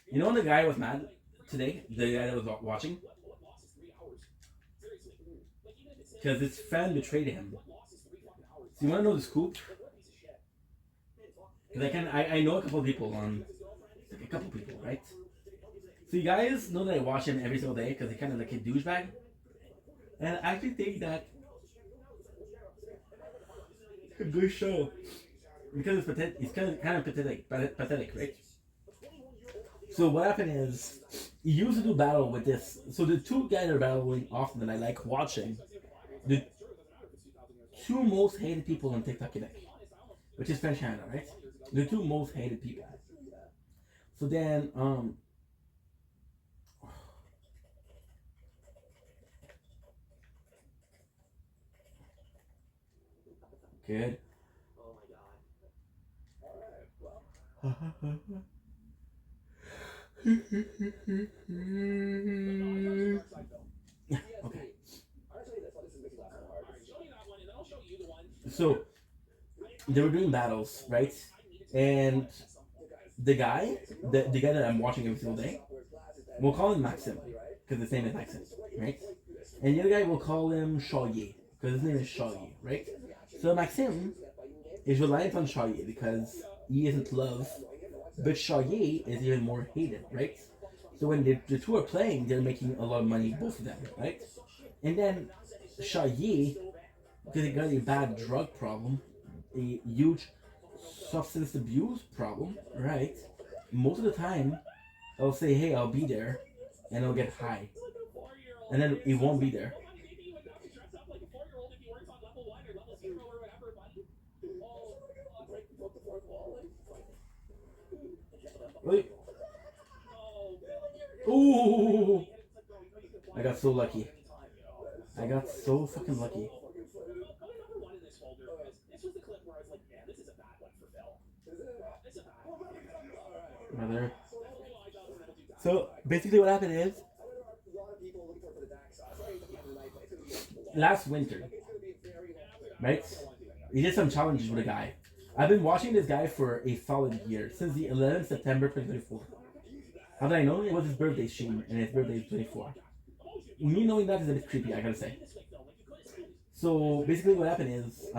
You know when the guy was mad today? The guy that was watching? Because his fan betrayed him. So you want to know the scoop? Because I know a couple of people like a couple people, right? So you guys know that I watch him every single day because he's kind of like a douchebag. And I actually think that it's a good show. Because it's pathetic, it's kind of pathetic, right? So what happened is, he used to do battle with this. So the two guys that are battling often that I like watching, the two most hated people on TikTok today, which is French Canada, right? The two most hated people. So then, good. Okay. So they were doing battles, right? And the guy that I'm watching every single day, we'll call him Maxim because his name is Maxim, right? And the other guy will call him Shaye because his name is Shaye, right? So Maxim is reliant on Shaye because he isn't loved, but Shaye is even more hated, right? So when the two are playing, they're making a lot of money, both of them, right? And then Shaye, because he got a bad drug problem, a huge substance abuse problem, right? Most of the time, I'll say, hey, I'll be there, and I'll get high. And then he won't be there. Wait. Ooh! I got so lucky. I got so fucking lucky. Brother. So basically, what happened is last winter, right? He did some challenges with a guy. I've been watching this guy for a solid year since the 11th September 2024. How did I know? It was his birthday stream, and his birthday is 24. Me knowing that is a bit creepy, I gotta say. So basically, what happened is,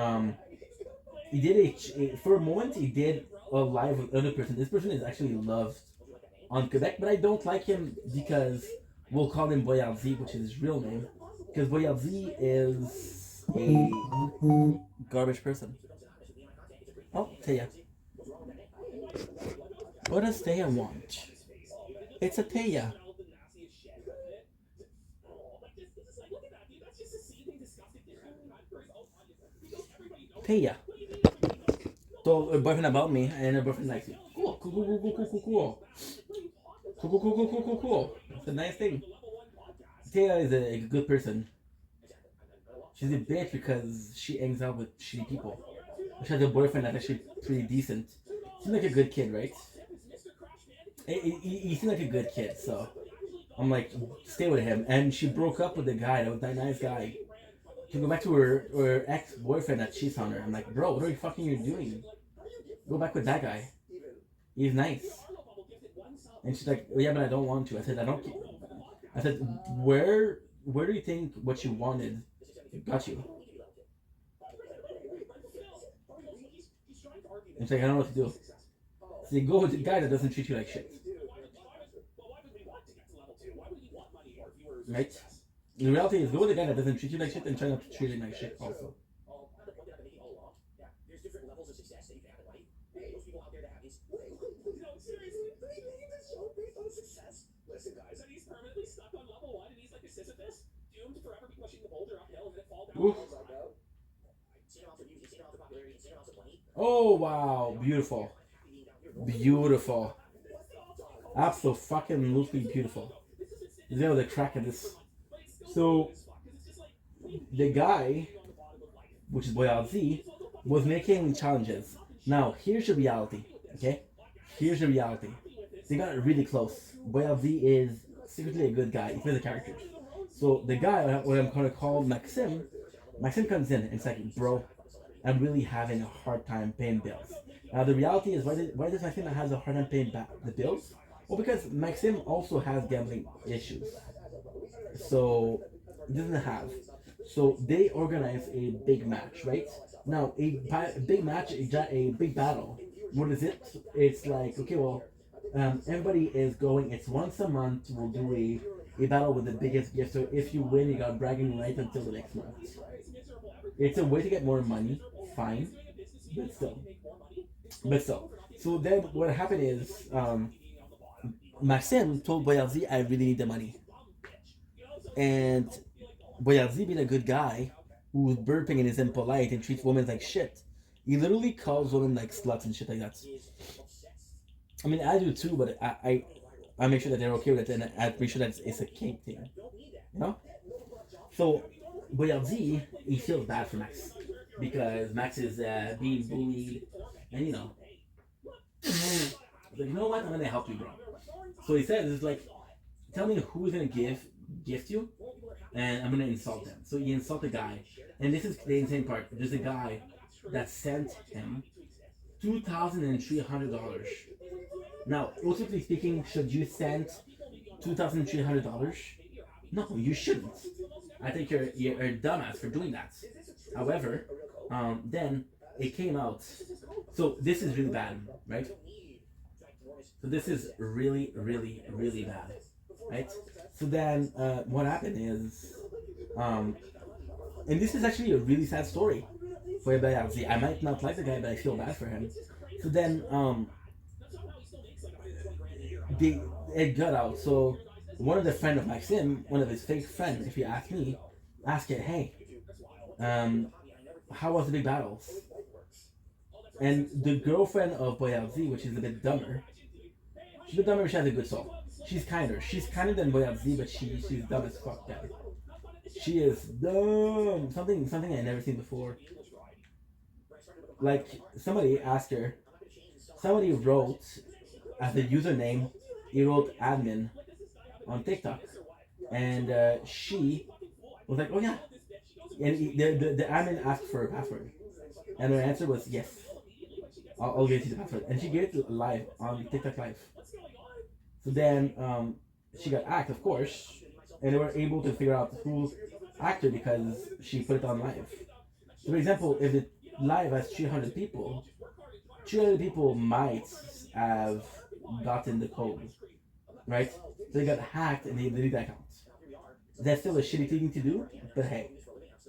he did for a moment he did a live with another person. This person is actually loved on Quebec, but I don't like him because we'll call him Boyard Z, which is his real name, because Boyard Z is a garbage person. Oh, Taya. What does Taya want? It's a Taya. Taya told her boyfriend about me, and her boyfriend likes me. Cool. It's a nice thing. Taya is a good person. She's a bitch because she hangs out with shitty people. She has a boyfriend that's actually pretty decent. Seems like a good kid, right? He seems like a good kid, so I'm like, stay with him. And she broke up with the guy, that nice guy, to go back to her ex-boyfriend that cheats on her. I'm like, bro, what are you fucking doing? Go back with that guy. He's nice. And she's like, oh, yeah, but I don't want to. I said, I said, where do you think what you wanted got you? And she's like, I don't know what to do. So you go with the guy that doesn't treat you like shit. Right? The reality is, go with the guy that doesn't treat you like shit and try not to treat him like shit also. Listen, guys, and he's permanently stuck on level 1, and he's like a Sisyphus, doomed to forever be pushing the boulder uphill and it fall down. Oh wow, beautiful. Beautiful. Absolutely beautiful. You know the crack of this. So the guy, which is Boyard Z, was making challenges. Now here's the reality, okay? Here's the reality. They got really close. Boyard Z is secretly a good guy. He's the characters. So the guy, what I'm gonna call Maxim comes in and it's like, bro, I'm really having a hard time paying bills. Now the reality is, why does Maxim have a hard time paying back the bills? Well, because Maxim also has gambling issues. So he doesn't have. So they organize a big match, right? Now a big match, a big battle. What is it? It's like, okay, well, everybody is going. It's once a month. We'll do a battle with the biggest gift. So if you win, you got bragging right until the next month. It's a way to get more money, fine, but still. So then what happened is, Maxim told Boyard Z, I really need the money. And Boyard Z, being a good guy, who's burping and is impolite and treats women like shit, he literally calls women like sluts and shit like that. I mean, I do too, but I make sure that they're okay with it, and I make sure that it's a kink thing. You know? So Boyard Z, he feels bad for Max because Max is being bullied, and you know, like, you know what? I'm gonna help you, bro. So he says, it's like, tell me who's gonna gift you, and I'm gonna insult them. So he insults a guy, and this is the insane part. There's a guy that sent him $2,300. Now, ultimately speaking, should you send $2,300? No, you shouldn't. I think you're a dumbass for doing that. However, then it came out. So this is really bad, right? So this is really, really, really bad, right? So then what happened is, and this is actually a really sad story for Boyard Z. I might not like the guy, but I feel bad for him. So then it got out. So one of the friend of Maxim, one of his fake friends, if you ask me, asked it, hey, how was the big battles? And the girlfriend of Boyard Z, which is a bit dumber, she's a bit dumber, but she has a good soul. She's kinder than Boyard Z, but she's dumb as fuck, guys. She is dumb. Something I never seen before. Like, somebody asked her, somebody wrote as a username, 8-year-old admin on TikTok, and she was like, "Oh yeah," and the admin asked for a password, and her answer was yes. I'll give you the password, and she gave it live on TikTok live. So then she got hacked, of course, and they were able to figure out who hacked her because she put it on live. So for example, if the live has 300 people, 300 people might have gotten the code, right? So they got hacked and they deleted the account. That's still a shitty thing to do, but hey,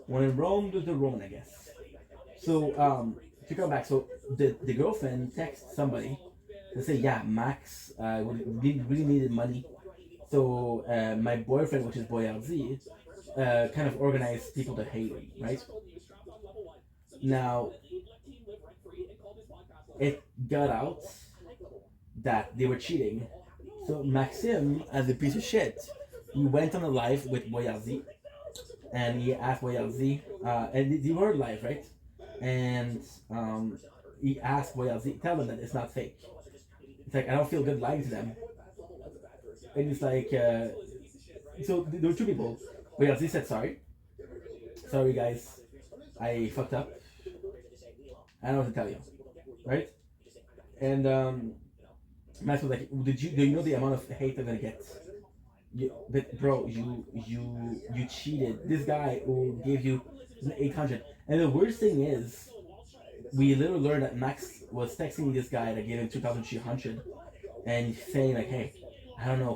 when in Rome, do the Roman, I guess. So to come back, so the girlfriend texts somebody to say, yeah, Max really needed money. So my boyfriend, which is BoyLZ, kind of organized people to hate him, right? Now, it got out that they were cheating. So Maxim, as a piece of shit, he went on a live with BoyLZ, and he asked BoyLZ, and they were live, right? And he asked BoyLZ, tell them that it's not fake. It's like, I don't feel good lying to them. And it's like, so there were two people. BoyLZ said sorry. Sorry guys, I fucked up. I don't know what to tell you, right? And Max was like, do you know the amount of hate they're gonna get? But bro, you cheated. This guy who gave you 800, and the worst thing is, we literally learned that Max was texting this guy that gave him 2,300, and saying like, hey, I don't know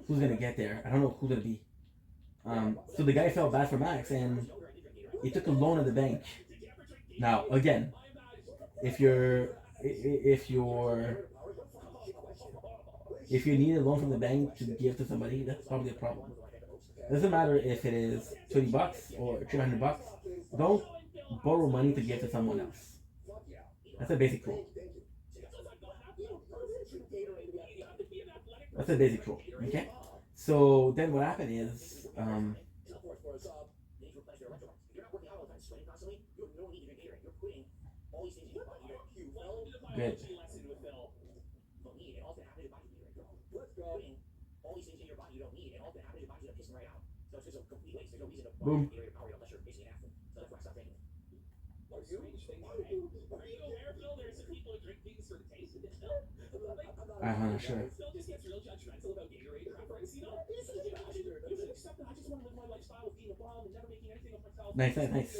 who's gonna get there. I don't know who's gonna be. So the guy felt bad for Max, and he took a loan at the bank. Now again, if you need a loan from the bank to give to somebody, that's probably a problem. It doesn't matter if it is $20 or $300. Don't borrow money to give to someone else. That's a basic rule. That's a basic rule. Okay. So then what happened is, good. Boom. Sure. Nice.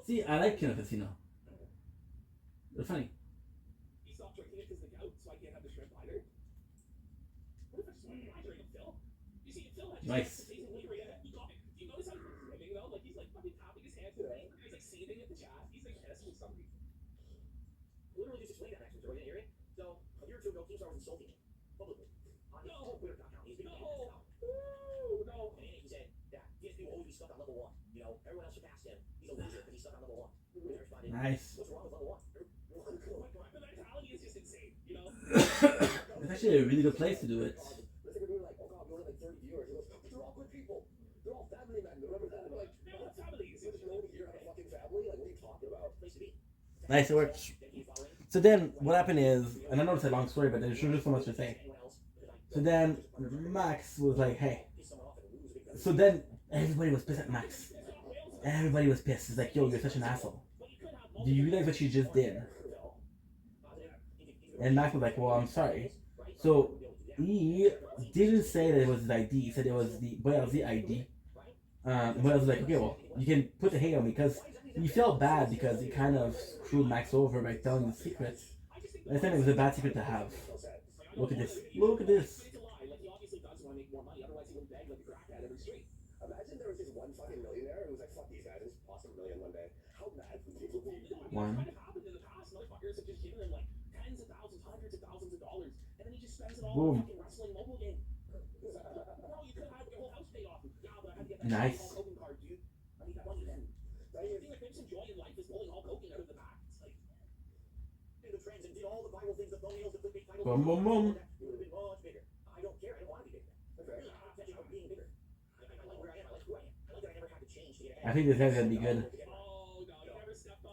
See, I like Kino Casino. It's funny. Nice. Nice. It's actually a really good place to do it. Nice, it works. So then, what happened is, and I know it's a long story, but there's just so much to say. So then, Max was like, hey. So then, everybody was pissed at Max. Everybody was pissed. It's like, yo, you're such an asshole. Do you realize what you just did? And Max was like, well, I'm sorry. So, he didn't say that it was his ID. He said it was the BoyLZ ID. But I was like, okay, well, you can put the hate on me, because he felt bad because he kind of screwed Max over by telling the secret. I think it was a bad secret to have. Look at this. Look at this. Imagine there was just one fucking millionaire who was like, fuck these guys, just toss $1 million one day. How mad would people be? One. Boom. Nice. Boom, boom, boom. I think this guy's gonna be good.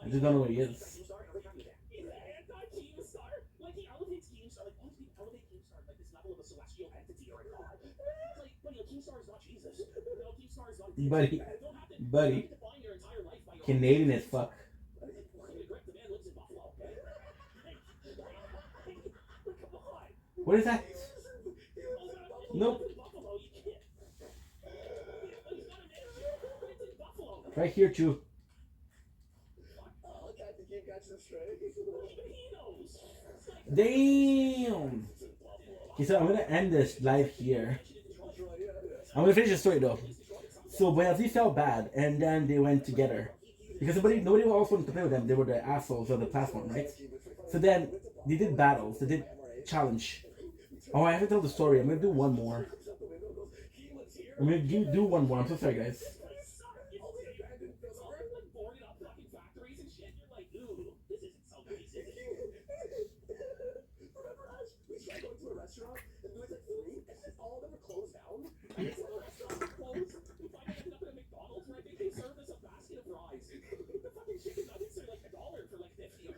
I just don't know where he is. Keemstar, are they happy with that? He's an anti-Keemstar. Like, he elevates Keemstar. Like, most people elevate Keemstar like this level of a celestial entity or a god. It's like, buddy, Keemstar is not Jesus. No, Keemstar is not Jesus. Buddy, You don't have to, buddy. you don't have to define your entire life by your Canadian as fuck. The man lives in Buffalo, okay? Come on. What is that? Nope. Buffalo, you can't. He's not a man. It's in Buffalo. Right here, Chu. Oh, Captain Keem got you straight. Even he knows. It's like, Damn. Okay, so I'm gonna end this live here. I'm gonna finish the story though. So Boyazi felt bad, and then they went together because nobody else wanted to play with them. They were the assholes of the platform, right? So then they did battles. They did challenge. Oh, I have to tell the story. I'm gonna do one more. I'm gonna do one more. I'm so sorry, guys. boarding up fucking factories and shit. You're like, ooh, this isn't so nice, is it? Remember, Ash? We tried going to a restaurant and there was like 3 and all of them were closed down. And it's all the restaurants were closed. We finally ended up at a McDonald's where I think they served us a basket of fries. The fucking chicken nuggets are like $1 for like 50.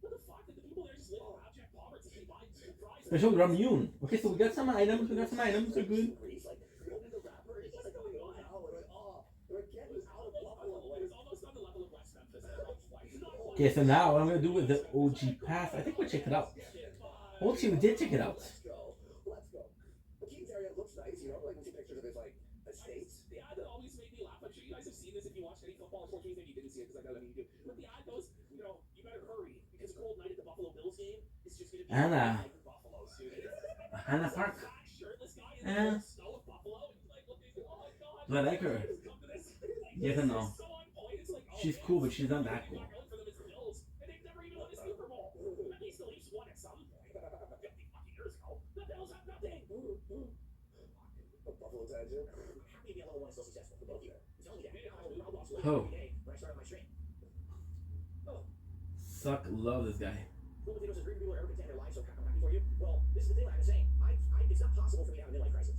What the fuck? Did the people there just live in abject poverty? They buy fries. Special Ramune. Okay, so we got some items. They're good. He's like, we opened the wrapper and it's just like going on now. We're like, oh, we're getting out of Buffalo. It's almost on the level of West Memphis. Okay, so now what I'm gonna do with the OG pass, I think we checked it out. Actually, we did check it out. Let's go. Let's go. The Keem's area looks nice, you know, like you see pictures of his like estates. The ad that always made me laugh. I'm sure you guys have seen this if you watched any football. Unfortunately, maybe you didn't see it because I know that you do. But the ad goes, you know, you better hurry because a cold night at the Buffalo Bills game is just gonna be Anna. like Buffalo soon. Hannah Park. Shirtless guy in the snow of Buffalo. And like, looking, oh my god. Do I like her? Yes and no. So on point. It's like, oh, She's man, cool, but she's not that cool. not really for them as the Bills, and they've never even won a Super Bowl. At least the Leafs won at some point. 50 fucking years ago. The Bills have nothing. Buffalo's engine. Happy to be a level 1 still successful for both of you. I'm telling you that. I lost weight Oh. every day when I started my stream. Suck, love this guy. Cool Potatoes says, "Real people are ever content in their lives, so I'm happy for you." Well, this is the thing I was saying. It's not possible for me to have a midlife crisis.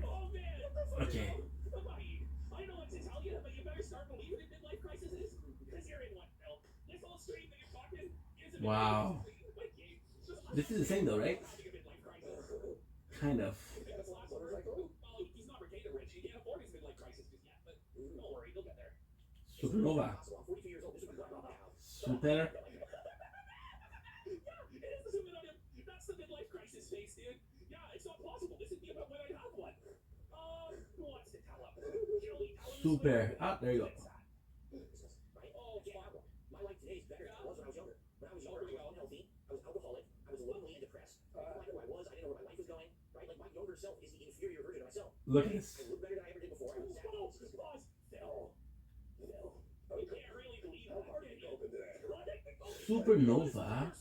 Oh man! Okay. Buddy, I know it's Italian, but you better start believing in midlife crises, because you're in one, Phil. This whole stream that you're talking is a Wow. This is the same though, right? Kind of. Well, he's not Mercator rich. He can't afford his midlife crisis just yet, but don't worry, he'll get there. Supernova. I'm 42 years old. This would be right now. Super. Yeah, it is the zoom in on him. That's the midlife crisis face, dude. Yeah, it's not possible. This would be about when I have one. Who wants to tell him? Kelly, tell him. Super. Ah, there you go. Right? Oh, yeah. My life today is better than it was when I was younger. When I was younger, I was unhealthy. I was alcoholic. I was lonely and depressed. I didn't know who I was. I didn't know where my life was going. Right? Like, my younger self is the inferior version of myself. Look at this. I look better than I ever did before. I was sad. Phil. You can't really believe that. Supernova.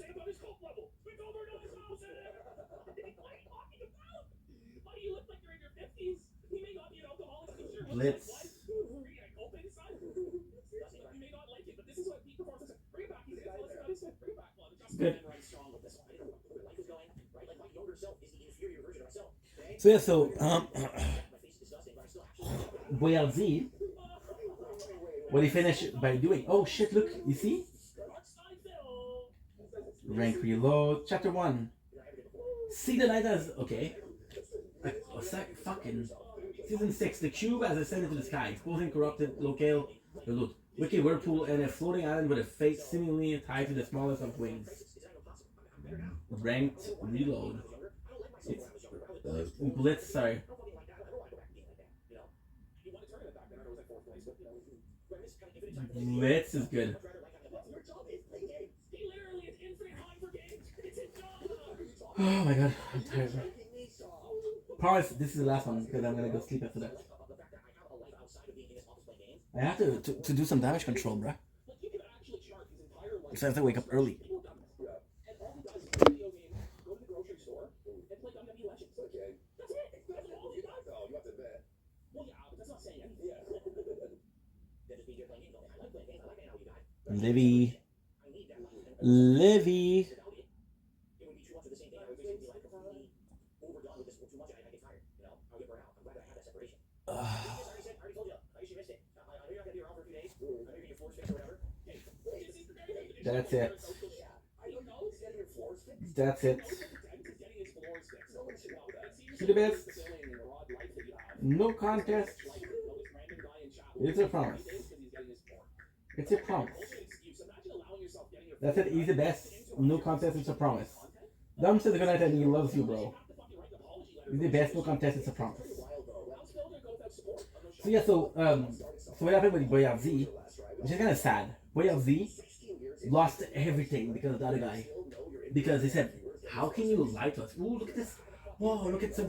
Blitz. Good. So yeah, so Boyardee, what he finished by doing? Oh shit! Look, you see? Rank reload. Chapter 1. See the light as okay. Fucking season 6. The cube as ascended to the sky, exposing corrupted locale. Loot. Wicked whirlpool and a floating island with a fate seemingly tied to the smallest of wings. Ranked reload. It's Blitz. Sorry. Blitz is good. Oh my god, I'm tired. Promise this is the last one because I'm gonna go sleep after that. I have to do some damage control, bruh. So I have to wake up early. Livy. Livy. That's it. I don't know. He's getting your floors fixed. That's it. He's getting his floors fixed. No one should know that. To the best. No contest. It's a promise. It's a promise. That's it. He's the best. No contest. It's a promise. Dom says good night and he loves you, bro. He's the best. No contest. It's a promise. So yeah. So what happened with Boyardee, which is kind of sad. Boyardee lost everything because of the other guy. Because he said, "How can you lie to us? Ooh, look at this. Whoa, look at this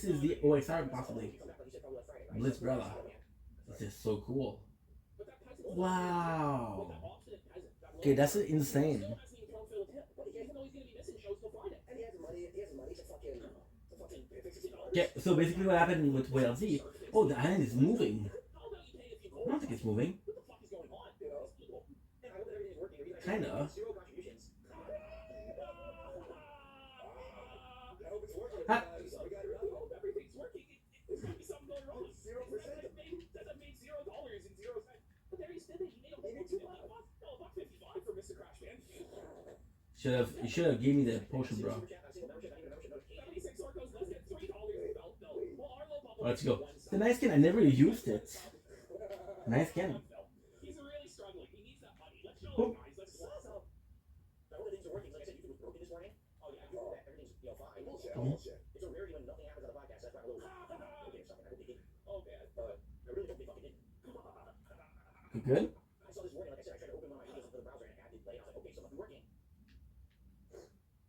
is the OSR possibly. Blitz brother. This is so cool. Wow. Okay, that's insane. Yeah, so basically what happened with Boyardee, oh, the island is moving. I don't think it's moving. Kinda. Ha. You should have gave me the potion, bro. Let's go. It's a nice skin. I never used it. Nice skin. Oh. You good?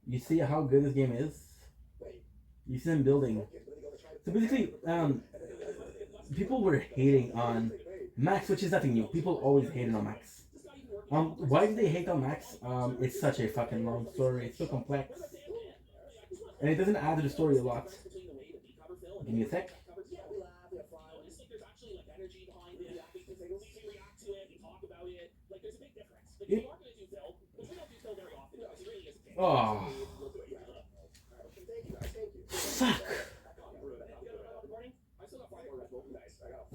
You see how good this game is? You see them building. So basically, people were hating on Max, which is nothing new. People always hated on Max. Why did they hate on Max? It's such a fucking long story. It's so complex. And it doesn't add to the story a lot. Give me a sec. Oh. Fuck.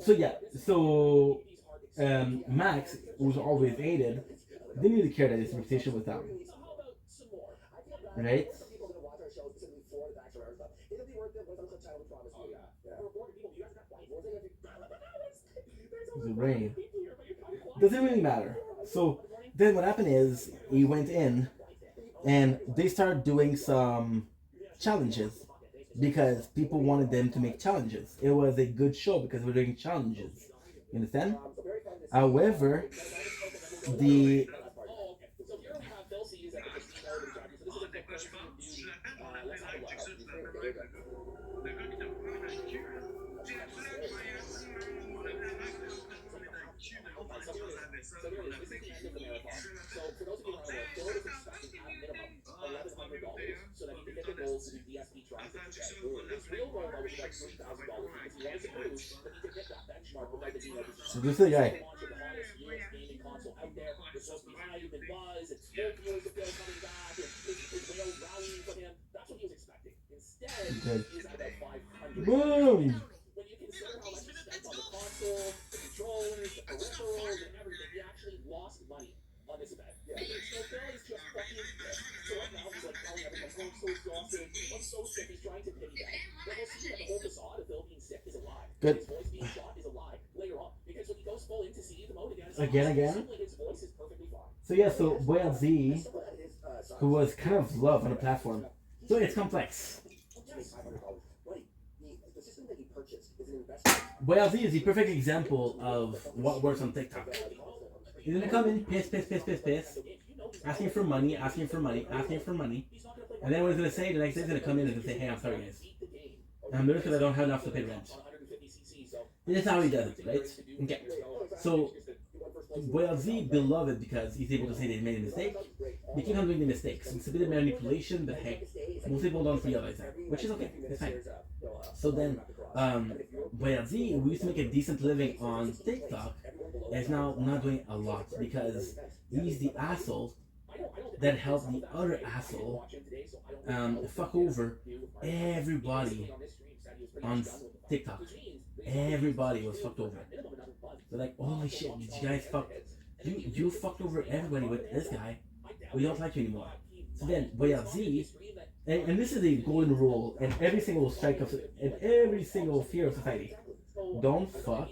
So yeah, so Max, who's always hated, didn't really care that his reputation was down. Right? The rain. Doesn't really matter. So then what happened is he went in and they started doing some challenges because people wanted them to make challenges. It was a good show because we're doing challenges. You understand? However, the so this is the guy. Good. Boom! Good. Again. So yeah, so Boyardee, who was kind of loved on the platform. So it's complex. Boyardee is the perfect example of what works on TikTok. He's gonna come in, piss, asking for money, and then what he's gonna say, the next day he's gonna come in and gonna say, hey, I'm sorry guys. I'm nervous because I don't have enough to pay rent. This is how he does it, right? Okay. So Boyardee beloved because he's able to say they made a mistake. They keep on doing the mistakes. It's a bit of manipulation, but hey, most people don't realize that, which is okay. It's fine. So then, Boyardee, we used to make a decent living on TikTok, is now not doing a lot because he's the asshole that helped the other asshole fuck over everybody on TikTok. Everybody was fucked over. They're like, holy shit, did you guys fuck? You fucked over everybody with this guy. we don't like you anymore. So then Boyardee, and this is a golden rule in every single strike of, in every single sphere of society. Don't fuck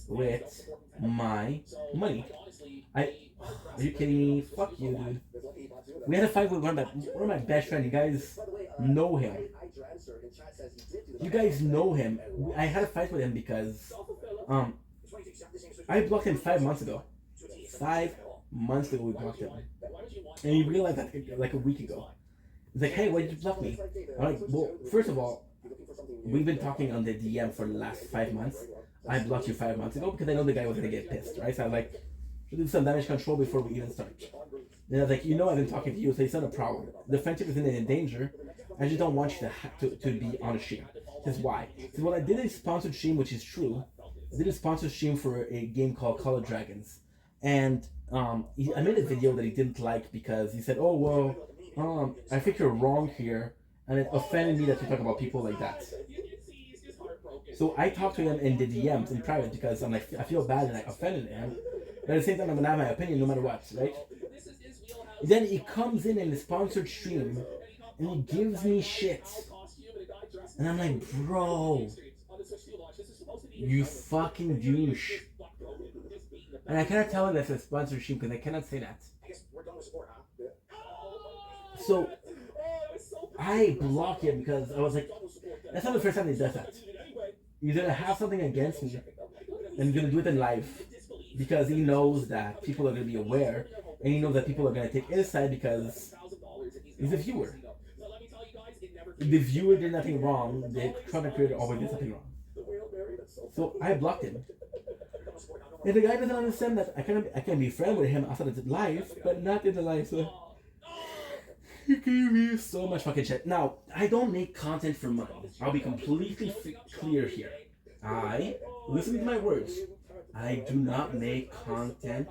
with my money. Are you kidding me? Fuck you, dude. We had a fight with one of my best friends. You guys know him. You guys know him. I had a fight with him because I blocked him 5 months ago. 5 months ago we blocked him. And he realized that like a week ago. He's like, hey, why did you block me? I'm like, well, first of all, we've been talking on the DM for the last 5 months. I blocked you 5 months ago because I know the guy was gonna get pissed, right? So I was like, should do some damage control before we even start. And I was like, you know, I've been talking to you, so it's not a problem. The friendship isn't in danger. I just don't want you to be on a stream. This is why. Because what I did a sponsored stream, which is true. I did a sponsored stream for a game called Call of Dragons, and I made a video that he didn't like because he said, "Oh well, I think you're wrong here," and it offended me that you talk about people like that. So I talked to him in the DMs in private because I'm like, I feel bad and I offended him, but at the same time I'm gonna have my opinion no matter what, right? Then he comes in the sponsored stream and he gives me shit, and I'm like, bro, you fucking douche. And I cannot tell him that's a sponsored stream because I cannot say that. So I block him because I was like, that's not the first time he does that. He's gonna have something against me and he's gonna do it in live because he knows that people are gonna be aware and he knows that people are gonna take his side because he's a viewer. The viewer did nothing wrong, the content creator always did something wrong. So I blocked him. And the guy doesn't understand that I can be friends with him outside of the live, but not in the live. So he gave me so much fucking shit. Now, I don't make content for money. I'll be completely clear here. Listen to my words. I do not make content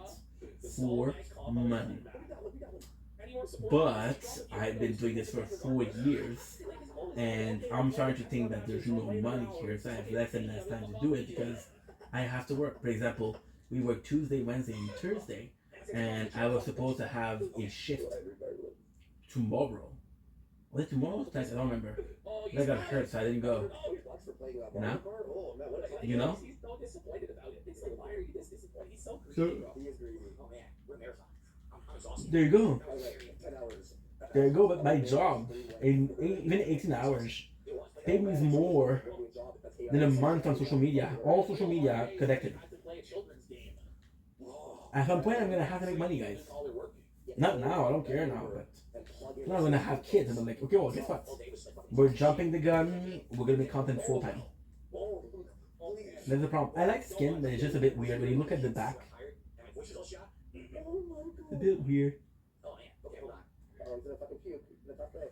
for money. But I've been doing this for 4 years, and I'm starting to think that there's no money here, so I have less and less time to do it because I have to work. For example, we work Tuesday, Wednesday, and Thursday, and I was supposed to have a shift tomorrow. Was it tomorrow? I don't remember. I got hurt, so I didn't go. You know? So, there you go. There you go, but my job, even 18 hours, paid me more than a month on social media. All social media connected. At some point, I'm going to have to make money, guys. Not now, I don't care now, but now I'm going to have kids, and I'm like, okay, well, guess what? We're jumping the gun, we're going to make content full time. That's the problem. I like skin, but it's just a bit weird. When you look at the back, it's a bit weird. He's gonna fucking puke. He's gonna fuck leg.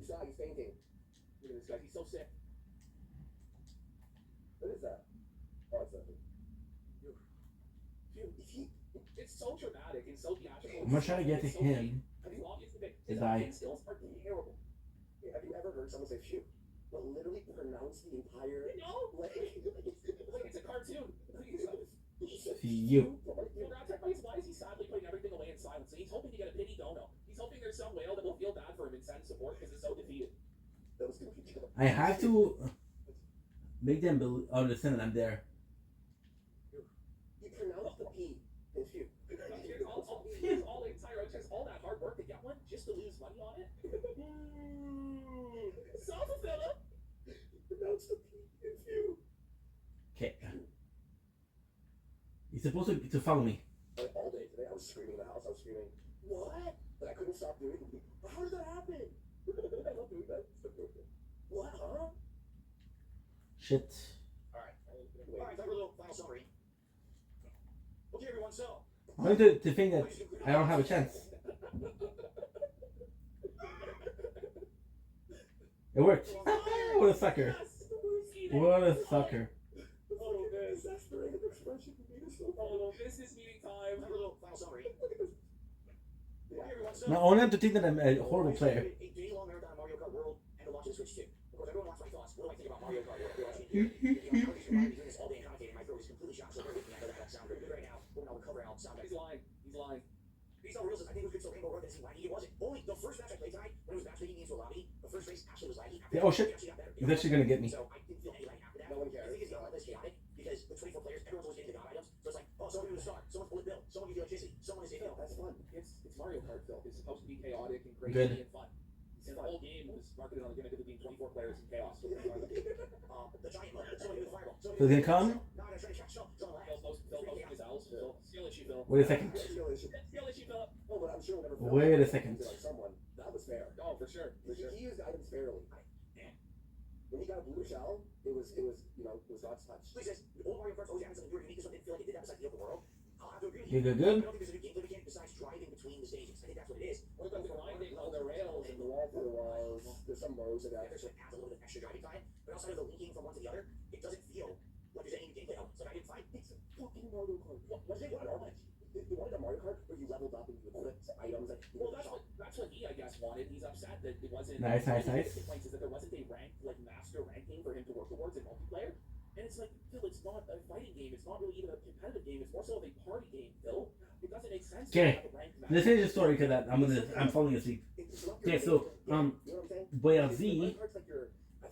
You saw he's fainting. Look at this guy. He's so sick. What is that? Oh, it's nothing. It's so dramatic and so theatrical. I'm gonna try to get to him to die. Skills are terrible. Have you ever heard someone say phew? But literally pronounce the entire like it's a cartoon. Phew. Why is he sadly putting everything away in silence? He's hoping to get a pity dono. He's hoping there's some whale that will feel bad for him and send support because he's so defeated. I have to make them understand that I'm there. You pronounce the P in phew. All entire just all that hard work to get one just to lose money on it. Salsa fella. Pronounce the P in phew. Okay. You're supposed to follow me. All day today, I was screaming in the house. I was screaming, what? But I couldn't stop doing it. How did that happen? I love doing that. What, huh? Shit. Alright, time for a little final summary. Okay, everyone, so. I want to think that I don't have a chance. It worked. What a sucker. What a sucker. Oh, no, business meeting time. Have a little final summary. Now, I want them to think that I'm a horrible player. A day-long marathon Mario Kart World and to watch the Switch 2. Of course, everyone wants my thoughts. What do I think about Mario Kart World? Doing this all day and commentating. My throat is completely shot, so bear with me. I know that don't sound very good right now. We're going to cover out sound. He's lying. These are reels. I think convincing laggy. It wasn't. Only the first match I played tonight, when it was matchmaking me into a lobby, the first race actually was laggy. Yeah, oh shit. He's actually gonna get me. So I didn't feel any lag after that. No one cares. I think it's less chaotic because with 24 players, everyone's always getting the god items. So it's like, oh, someone gives a star, someone's bullet bill, someone gives you electricity, someone is Phil. That's fun. It's Mario Kart, Phil. It's supposed to be chaotic and crazy Good. and fun. And the whole game was marketed on the gimmick of it being 24 players in chaos. The giant mode, someone gives a fireball. So he's gonna come? No, I'm trying to catch Phil. Phil posting his owls. Phil, skill issue, Phil. Wait a second. Skill issue, Phil. Oh, but I'm sure whenever Phil Wait a second. to, like, someone, that was fair. Oh, for sure. He used items fairly. When he got a blue shell, it was God's touch. So he says, the old Mario Kart's always having something new or unique, this one didn't feel like it did that besides the open world. I'll have to agree with you. Good. I don't think there's a new gameplay mechanic besides driving between the stages. I think that's what it is. What about grinding on the rails and the wall for the walls? There's some rows of that. There's like adds a little bit of extra driving time, but outside of the linking from one to the other, it doesn't feel like there's any gameplay elements. Like I didn't find it's a fucking Mario Kart. What is it? What are they wanted a Mario Kart where you leveled up and you would flip items. Like, Well, that's what he, I guess, wanted. He's upset that it wasn't. Nice. One of his complaints is that there wasn't a rank, like master ranking for him to work towards in multiplayer. And it's like, Phil, it's not a fighting game. It's not really even a competitive game. It's more so of a party game, Phil. It doesn't make sense. Okay. To have a ranked Let's match. finish the story because I'm falling asleep. Okay, so Boya Z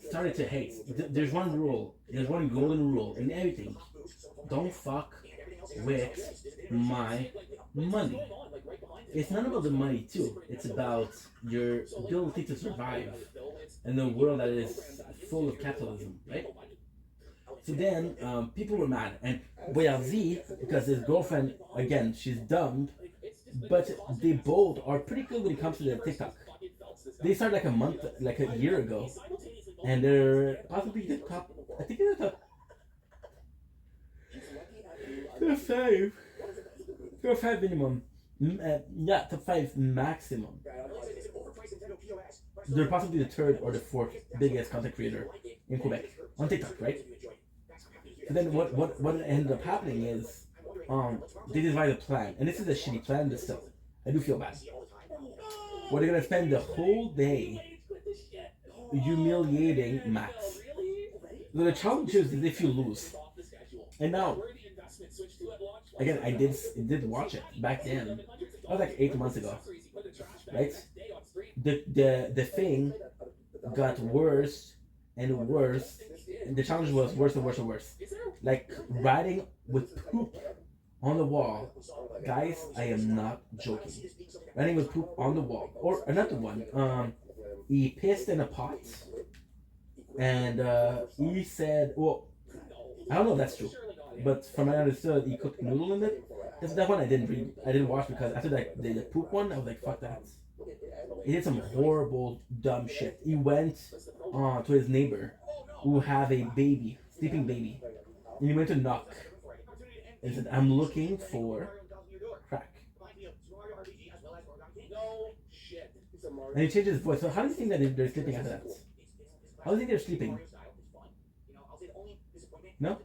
started to hate. There's one rule. There's one golden rule in everything. Don't fuck with my money. It's not about the money too. It's about your ability to survive in a world that is full of capitalism, right? So then people were mad, and Boya Z, because his girlfriend, again, she's dumb, but they both are pretty good when it comes to their TikTok. They started like a year ago, and they're possibly the top. I think they're the top. They're five. They're five minimum. Yeah, top five maximum. They're possibly the third or the fourth biggest content creator in Quebec on TikTok, right? So then what ended up happening is they devised a plan, and this is a shitty plan, but still, I do feel bad. Where they're gonna spend the whole day humiliating Max. So the challenge is if you lose. And now, again, I did watch it back then. That was like 8 months ago, right? The thing got worse and worse. And the challenge was worse and worse and worse. Like riding with poop on the wall. Guys, I am not joking. Riding with poop on the wall. Or another one. He pissed in a pot. And he said, well, I don't know if that's true. But from what I understood, he cooked noodle in it. That one I didn't watch because after that the poop one, I was like, fuck that. He did some horrible dumb shit. He went to his neighbor who have a baby, sleeping baby, and he went to knock and said, I'm looking for crack. And he changed his voice. So how do you think that they're sleeping after that? How do you think they're sleeping? No?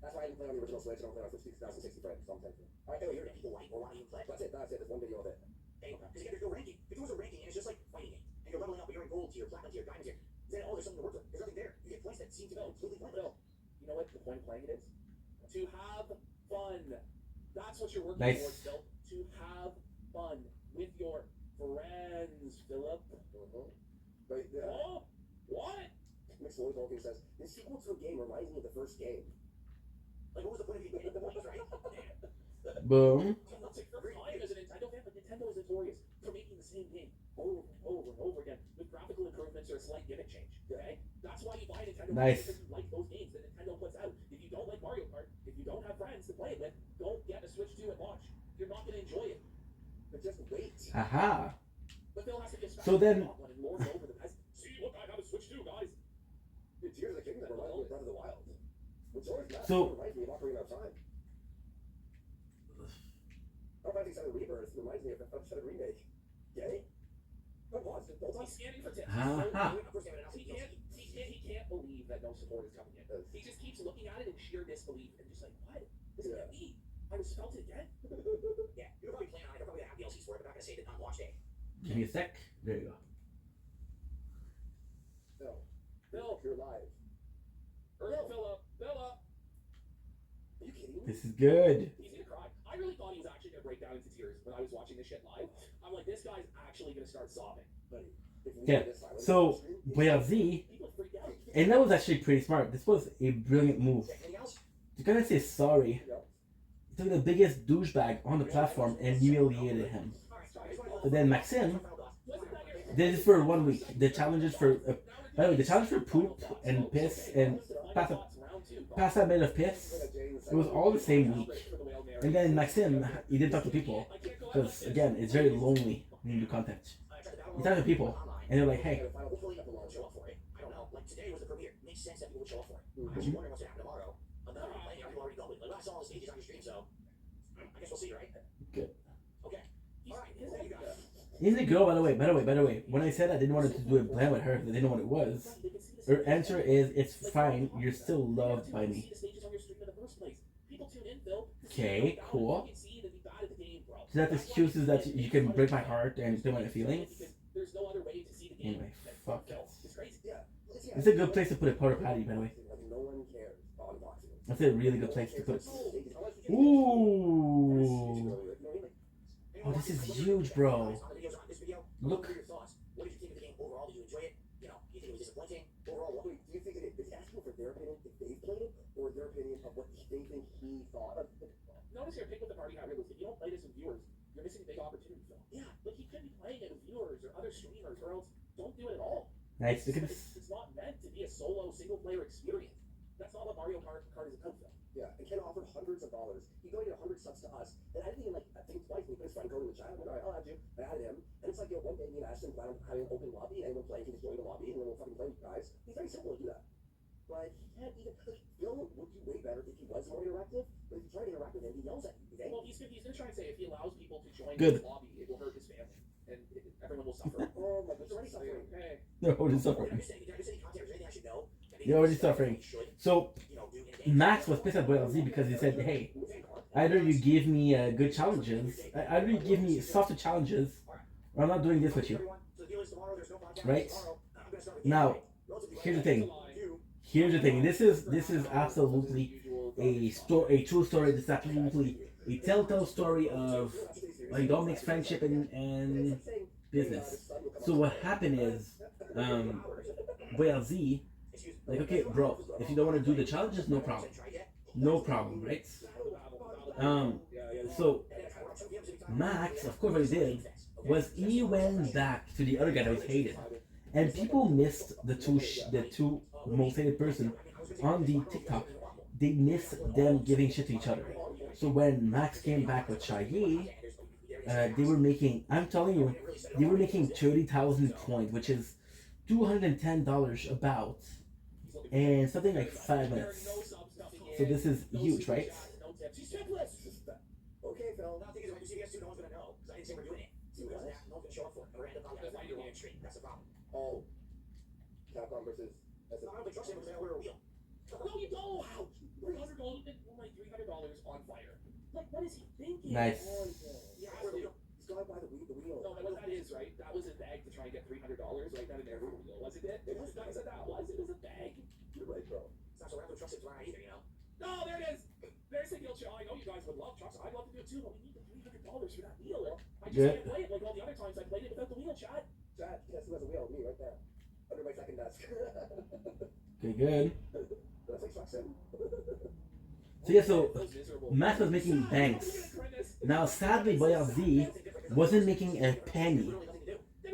That's why I didn't play on the original Switch. I don't play on Switch 2060 for something. Alright, anyway, you're people like or why you play. That's it. There's one video of it. Because again, there's no ranking. If there was a ranking and it's just like fighting it, and you're leveling up, but you're in gold tier, platinum tier, diamond tier, then oh, there's something to work with. There's nothing there. You get points that seem to be completely pointless. You know what the point of playing it is? To have fun. That's what you're working Nice. towards, Phil. To have fun with your friends, Philip. But Oh, what? Mixed Lord Vulcan says, the sequel to a game reminds me of the first game. Like, what was the point of you getting the points, right? Boom. I as a Nintendo fan, but Nintendo is notorious for making the same game over and over and over again with graphical improvements or a slight gimmick change. Okay, that's why you buy Nintendo. Nice. Because you like those games that Nintendo puts out. If you don't like Mario Kart, if you don't have friends to play it with, don't get a Switch 2 at launch. You're not going to enjoy it. But just wait. Aha. But Phil has to get So then- and lord over the best. See, look, I have a Switch 2, guys. Dude, Tears of the Kingdom reminds me of Breath of the Wild. Which always So- reminds me of Ocarina of Time. Final Fantasy VII Rebirth reminds me of Uncharted Remake. Yay? But what? He's scanning for tips. Aha. He can't believe that no support is coming in. He just keeps looking at it in sheer disbelief and just like, what? This can't be. I was felt it again. Yeah, you're probably playing on it. They're probably gonna have DLCs for it, but not gonna say that on launch day. Give me a sec. There you go. Phil, You're live. Philip. Are you kidding me? This is good. He's gonna cry. I I really thought he was actually gonna break down into tears when I was watching this shit live. I'm like, this guy's actually gonna start sobbing. Yeah. So Boyardee, and that was actually pretty smart. This was a brilliant move. To kind of say sorry. He took the biggest douchebag on the platform and humiliated him. So then Maxime did it for 1 week. The challenges for by the way, the challenge for poop and piss and pass that bit of piss, it was all the same week. And then Maxime, he didn't talk to people because again, it's very lonely when you do content. You talk to people and they're like, hey. Today was the premiere. Makes sense that people would show up for it. I'm actually wondering what's gonna happen tomorrow. I'm not playing. People already going. Like, I saw all the stages on your stream, so I guess we'll see, right? Good. Okay. All right. There you go. He's a girl, by the way. When I said I didn't want to do a plan with her, I didn't know what it was. Her answer is, it's fine. You're still loved by me. Okay, cool. So that excuse is that you can break my heart and still my feelings. Anyway, fuck it. It's a good place to put a porta potty, by the way. That's a really good place to put it. Ooh. Oh, this is huge, bro. Look. What did you think of the game overall? Did you enjoy it? You know, do you think it was disappointing? Overall, what do you think it is? Is he asking for their opinion if they played it, or their opinion of what they think he thought of it? Notice here, pick with the party hat realistic. You don't play this with viewers. You're missing a big opportunity, Phil. Yeah, like he could be playing it with viewers or other streamers, or else don't do it at all. Nice. Look at this. It's not meant to be a solo, single-player experience. That's not what Mario Kart is about, Phil. Yeah, and Ken offered hundreds of dollars. He donated 100 subs to us, and I didn't even think twice. He put his friend Cody in the chat. I went, all right, I'll add you. I added him, and it's like, one day me and Ashton plan on having an open lobby. Anyone playing can just join the lobby, and then we'll fucking play with you guys. It's very simple to do that. But he can't even. Phil would do way better if he was more interactive. But if you try to interact with him, he yells at you. Okay? Well, he's gonna try and say if he allows people to join Good. the lobby, it will hurt his family, and everyone will suffer. Oh my God, he's already suffering. Okay. They're already suffering. Did I miss any content or anything I should know? They're already suffering. So Max was pissed at Boyardee because he said, hey, either you give me good challenges, either you give me softer challenges, or I'm not doing this with you. Right? Now, here's the thing. This is absolutely a true story. This is absolutely a telltale story of like Dominic's friendship and business. So what happened is, Boyardee, like, okay, bro, if you don't want to do the challenges, no problem, right? So Max, of course, what he did was he went back to the other guy that was hated, and people missed the two most hated person on the TikTok. They missed them giving shit to each other. So when Max came back with Shaggy, they were making, I'm telling you, they were making 30,000 points, which is $210 about, and something like 5 minutes. So this is huge, right? Okay, Phil. Now, the thing is, when you see the S2, no one's gonna know, because I didn't say we're doing it. See, no one's gonna show up for it. A random podcast on your stream. That's the problem. Oh. Capcom versus. I don't think Truck Samus is gonna wear a wheel. No, you don't. Wow. $300, like $300 on fire. Like, what is he thinking? Nice. Yeah, he's gonna buy the wheel. No, what that is, right? That was a bag to try and get $300, right? Not an air wheel, wasn't it? It was that was. It was a bag. You're right, bro. It's not so random Truck Samus around either, you know? No, there it is. There's the deal, I know you guys would love trucks. I'd love to do it too, but we need the $300 for that wheel. I just can't play it like all the other times I played it without the wheel, Chad. Chad, guess who has a wheel? Me, right there. Under my second desk. Okay, good. That's like Truck Sim. So yeah, so Max was making banks. Now, sadly, Boyardee wasn't making a penny.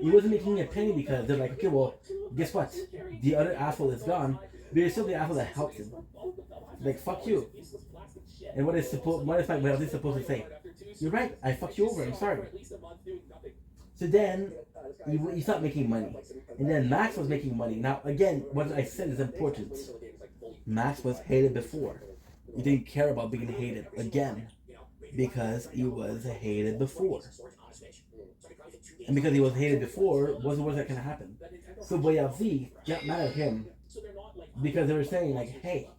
He wasn't making a penny because they're like, okay, well, guess what? The other asshole is gone, but you're still the asshole that helped him. Like, fuck you. And what is Boyardee supposed to say? You're right, I fucked you over, I'm sorry. So then, he stopped making money. And then Max was making money. Now, again, what I said is important. Max was hated before. He didn't care about being hated again. Because he was hated before. And because he was hated before, what's the worst that can happen? So Boyardee got mad at him because they were saying like, hey,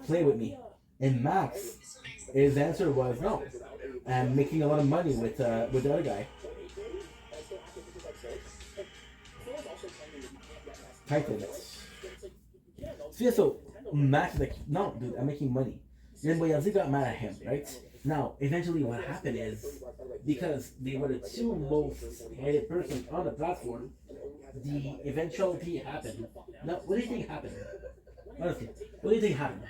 play with me. And Max, his answer was no. And making a lot of money with the other guy. Titan. So yeah, so Max is like, no, dude, I'm making money. Then Boyazzi got mad at him, right? Now, eventually what happened is, because they were the two most hated persons on the platform, the eventuality happened. Now, what do you think happened? Honestly, what do you think happened?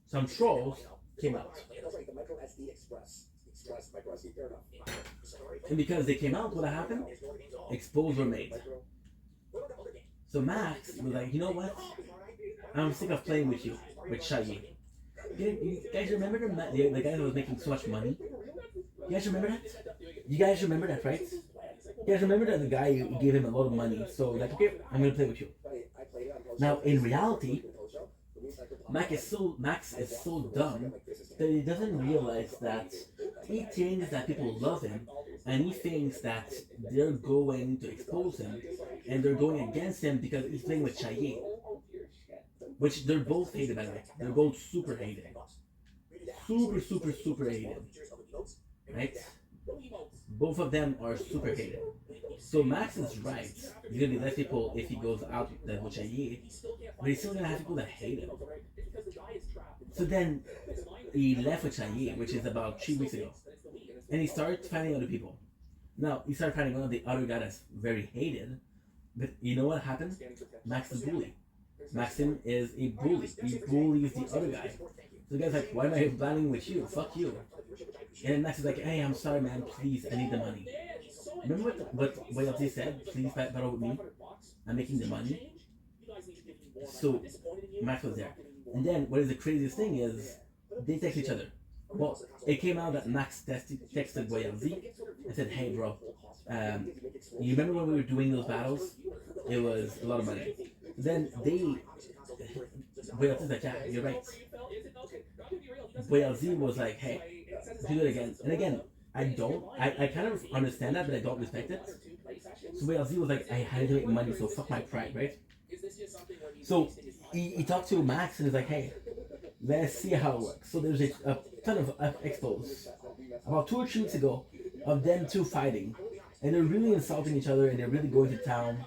Some trolls came out. And because they came out, what happened? Expos were made. So Max was like, you know what? I'm sick of playing with you, with Shaggy. You guys remember the guy that was making so much money? You guys remember that? You guys remember that, right? You guys remember that the guy who gave him a lot of money, so like, okay, I'm gonna play with you. Now, in reality, Max is so dumb that he doesn't realize that he thinks that people love him, and he thinks that they're going to expose him, and they're going against him because he's playing with Chaye. Which they're both hated, by the way. They're both super hated. Super hated. Right? Both of them are super hated. So Max is right. He's gonna be less people if he goes out with Chaye, but he's still gonna have people that hate him. So then he left with Chaye, which is about 3 weeks ago. And he started finding other people. Now, he started finding one of the other guy that's very hated. But you know what happened? Max the bully. Maxim is a bully. He bullies the other guy. So the guy's like, why am I battling with you? Fuck you. And then Max is like, hey, I'm sorry, man. Please, I need the money. Remember what Boyazzi said? Please battle with me. I'm making the money. So Max was there. And then what is the craziest thing is they text each other. Well, it came out that Max texted Boyazzi and said, hey, bro, you remember when we were doing those battles? It was a lot of money. Then Boyazzi's like, yeah, you're right. Boyazzi was like, hey, do it again. And again, I kind of understand that, but I don't respect it. So Boyazzi was like, I had to make money, so fuck my pride, right? So he talked to Max and he's like, hey, let's see how it works. So there's a ton of expos about 2 or 3 weeks ago of them two fighting. And they're really insulting each other and they're really going to town.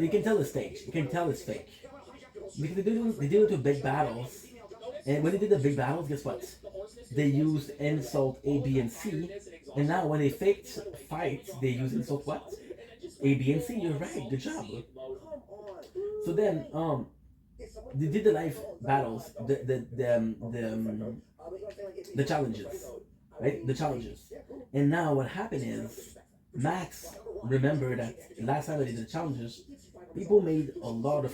You can tell it's staged. You can tell it's fake. Because they did it to big battles. And when they did the big battles, guess what? They used insult A, B, and C. And now when they faked fights, they use insult what? A, B, and C. You're right. Good job. So then, they did the live battles, the challenges, right? The challenges. And now what happened is, Max remembered that last time they did the challenges, people made a lot of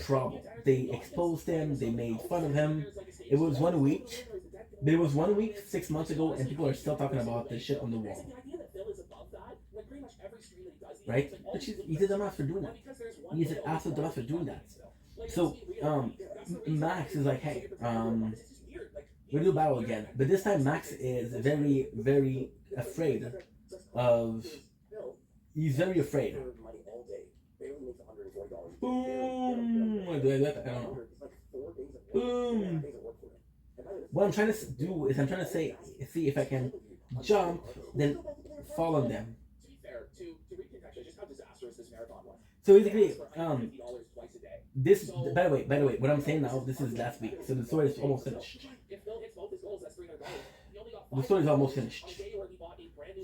trouble. They exposed him, they made fun of him. It was 1 week. There was 1 week 6 months ago, and people are still talking about the shit on the wall. Right? But he did them after doing that. He did after them after doing that. So Max is like, hey, we'll do a battle again. But this time Max is very, very afraid of. He's very afraid. Boom! Do I do that? I don't know. Boom! What I'm trying to do is I'm trying to see if I can jump, then fall on them. So basically, this, by the way, what I'm saying now, this is last week, so the story is almost finished. The story is almost finished.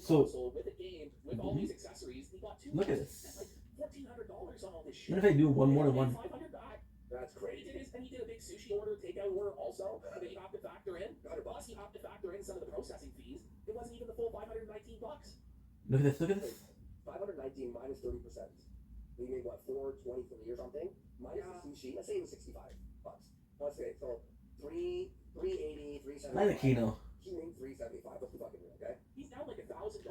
So, look at this. What if I do one more to one? That's great. And he did a big sushi order, takeout order also that you have to factor in. Plus, you have to factor in some of the processing fees. It wasn't even the full $519. Look at this, look at this. 519 minus 30%. We made what, 423 or something? Minus the sushi, let's say it was $65. Let's say, so 380, 375. Like a Kino. He made 375. Let's be fucking real, okay? He's down like $1,000.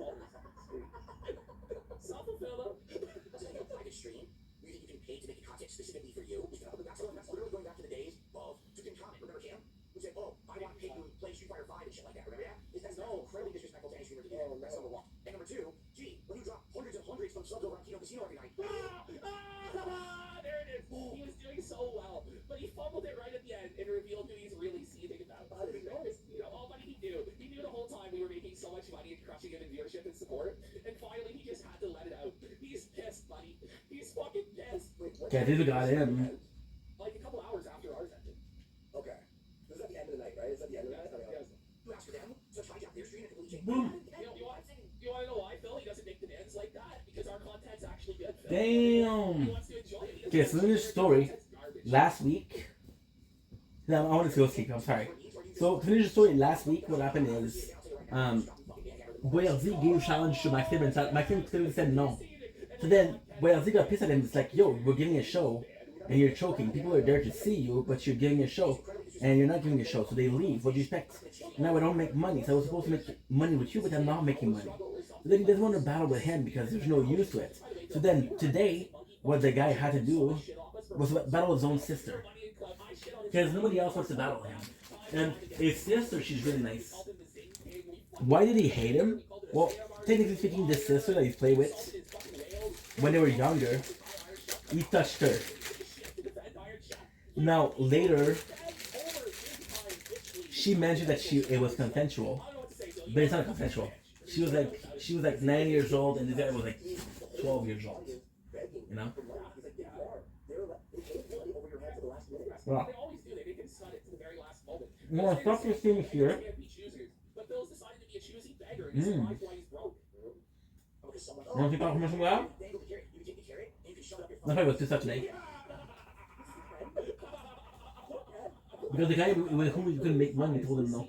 Self-fulfillment. So you apply to stream. You think you can pay to make a content specifically for you? That's literally going back to the days of Tutankhamun. Remember Cam? Who said, oh, I want to pay you to play Street Fighter 5 and shit like that. Remember that? That's incredibly disrespectful to any streamer to do that. That's number one. And number two, gee, when you drop hundreds and hundreds from subs over on Kino Casino every night. There it is. He was doing so well. But he fumbled it right at the end and revealed who he's really seething about. You know, all money he knew. He knew the whole time we were making so much money and crushing him in viewership and support. And finally, he just had to let it out. He's pissed, buddy. He's fucking pissed. Okay, this got him. Like a couple hours after ours ended. Okay. Damn. Okay, so in this story, last week. No, I want to go sleep. I'm sorry. So to finish the story, last week what happened is, Boyardi gave challenge to Maxim and Maxim clearly said no. So then Boyardi got pissed at him. It's like, yo, we're giving a show, and you're choking. People are there to see you, but you're giving a show, and you're not giving a show. So they leave. What do you expect? Now I don't make money. So I was supposed to make money with you, but I'm not making money. So then he doesn't want to battle with him because there's no use to it. So then today, what the guy had to do was battle his own sister. Because nobody else wants to battle him. And his sister, she's really nice. Why did he hate him? Well, technically speaking, this sister that he's played with, when they were younger, he touched her. Now, later, she mentioned that it was consensual. But it's not consensual. She was like 9 years old, and the guy was like 12 years old. You know? Wow. I'm gonna stop this thing here. Want to keep on commercial loud? No, it was just such today. Because the guy with whom you couldn't make money told him no.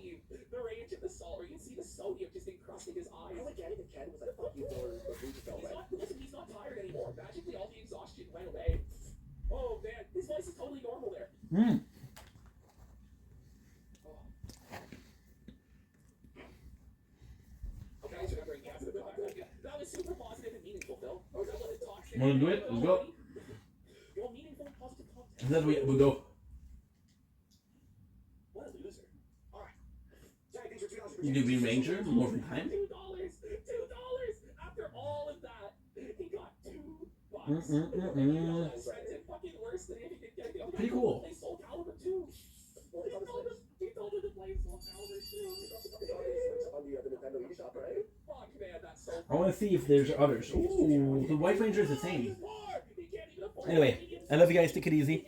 Oh man, his voice is totally normal there. That was super positive and meaningful, Phil. Want to do it? Let's go. And then we go. What a loser. Alright. You do Green Ranger more from time? $2 after all of that. He got $2. Pretty cool. Play Soul Calibur 2. He told him to play Soul Calibur 2. Fuck man, that's so I want to see if there's others. Ooh, the White Ranger is the same. Anyway, I love you guys. Take it easy.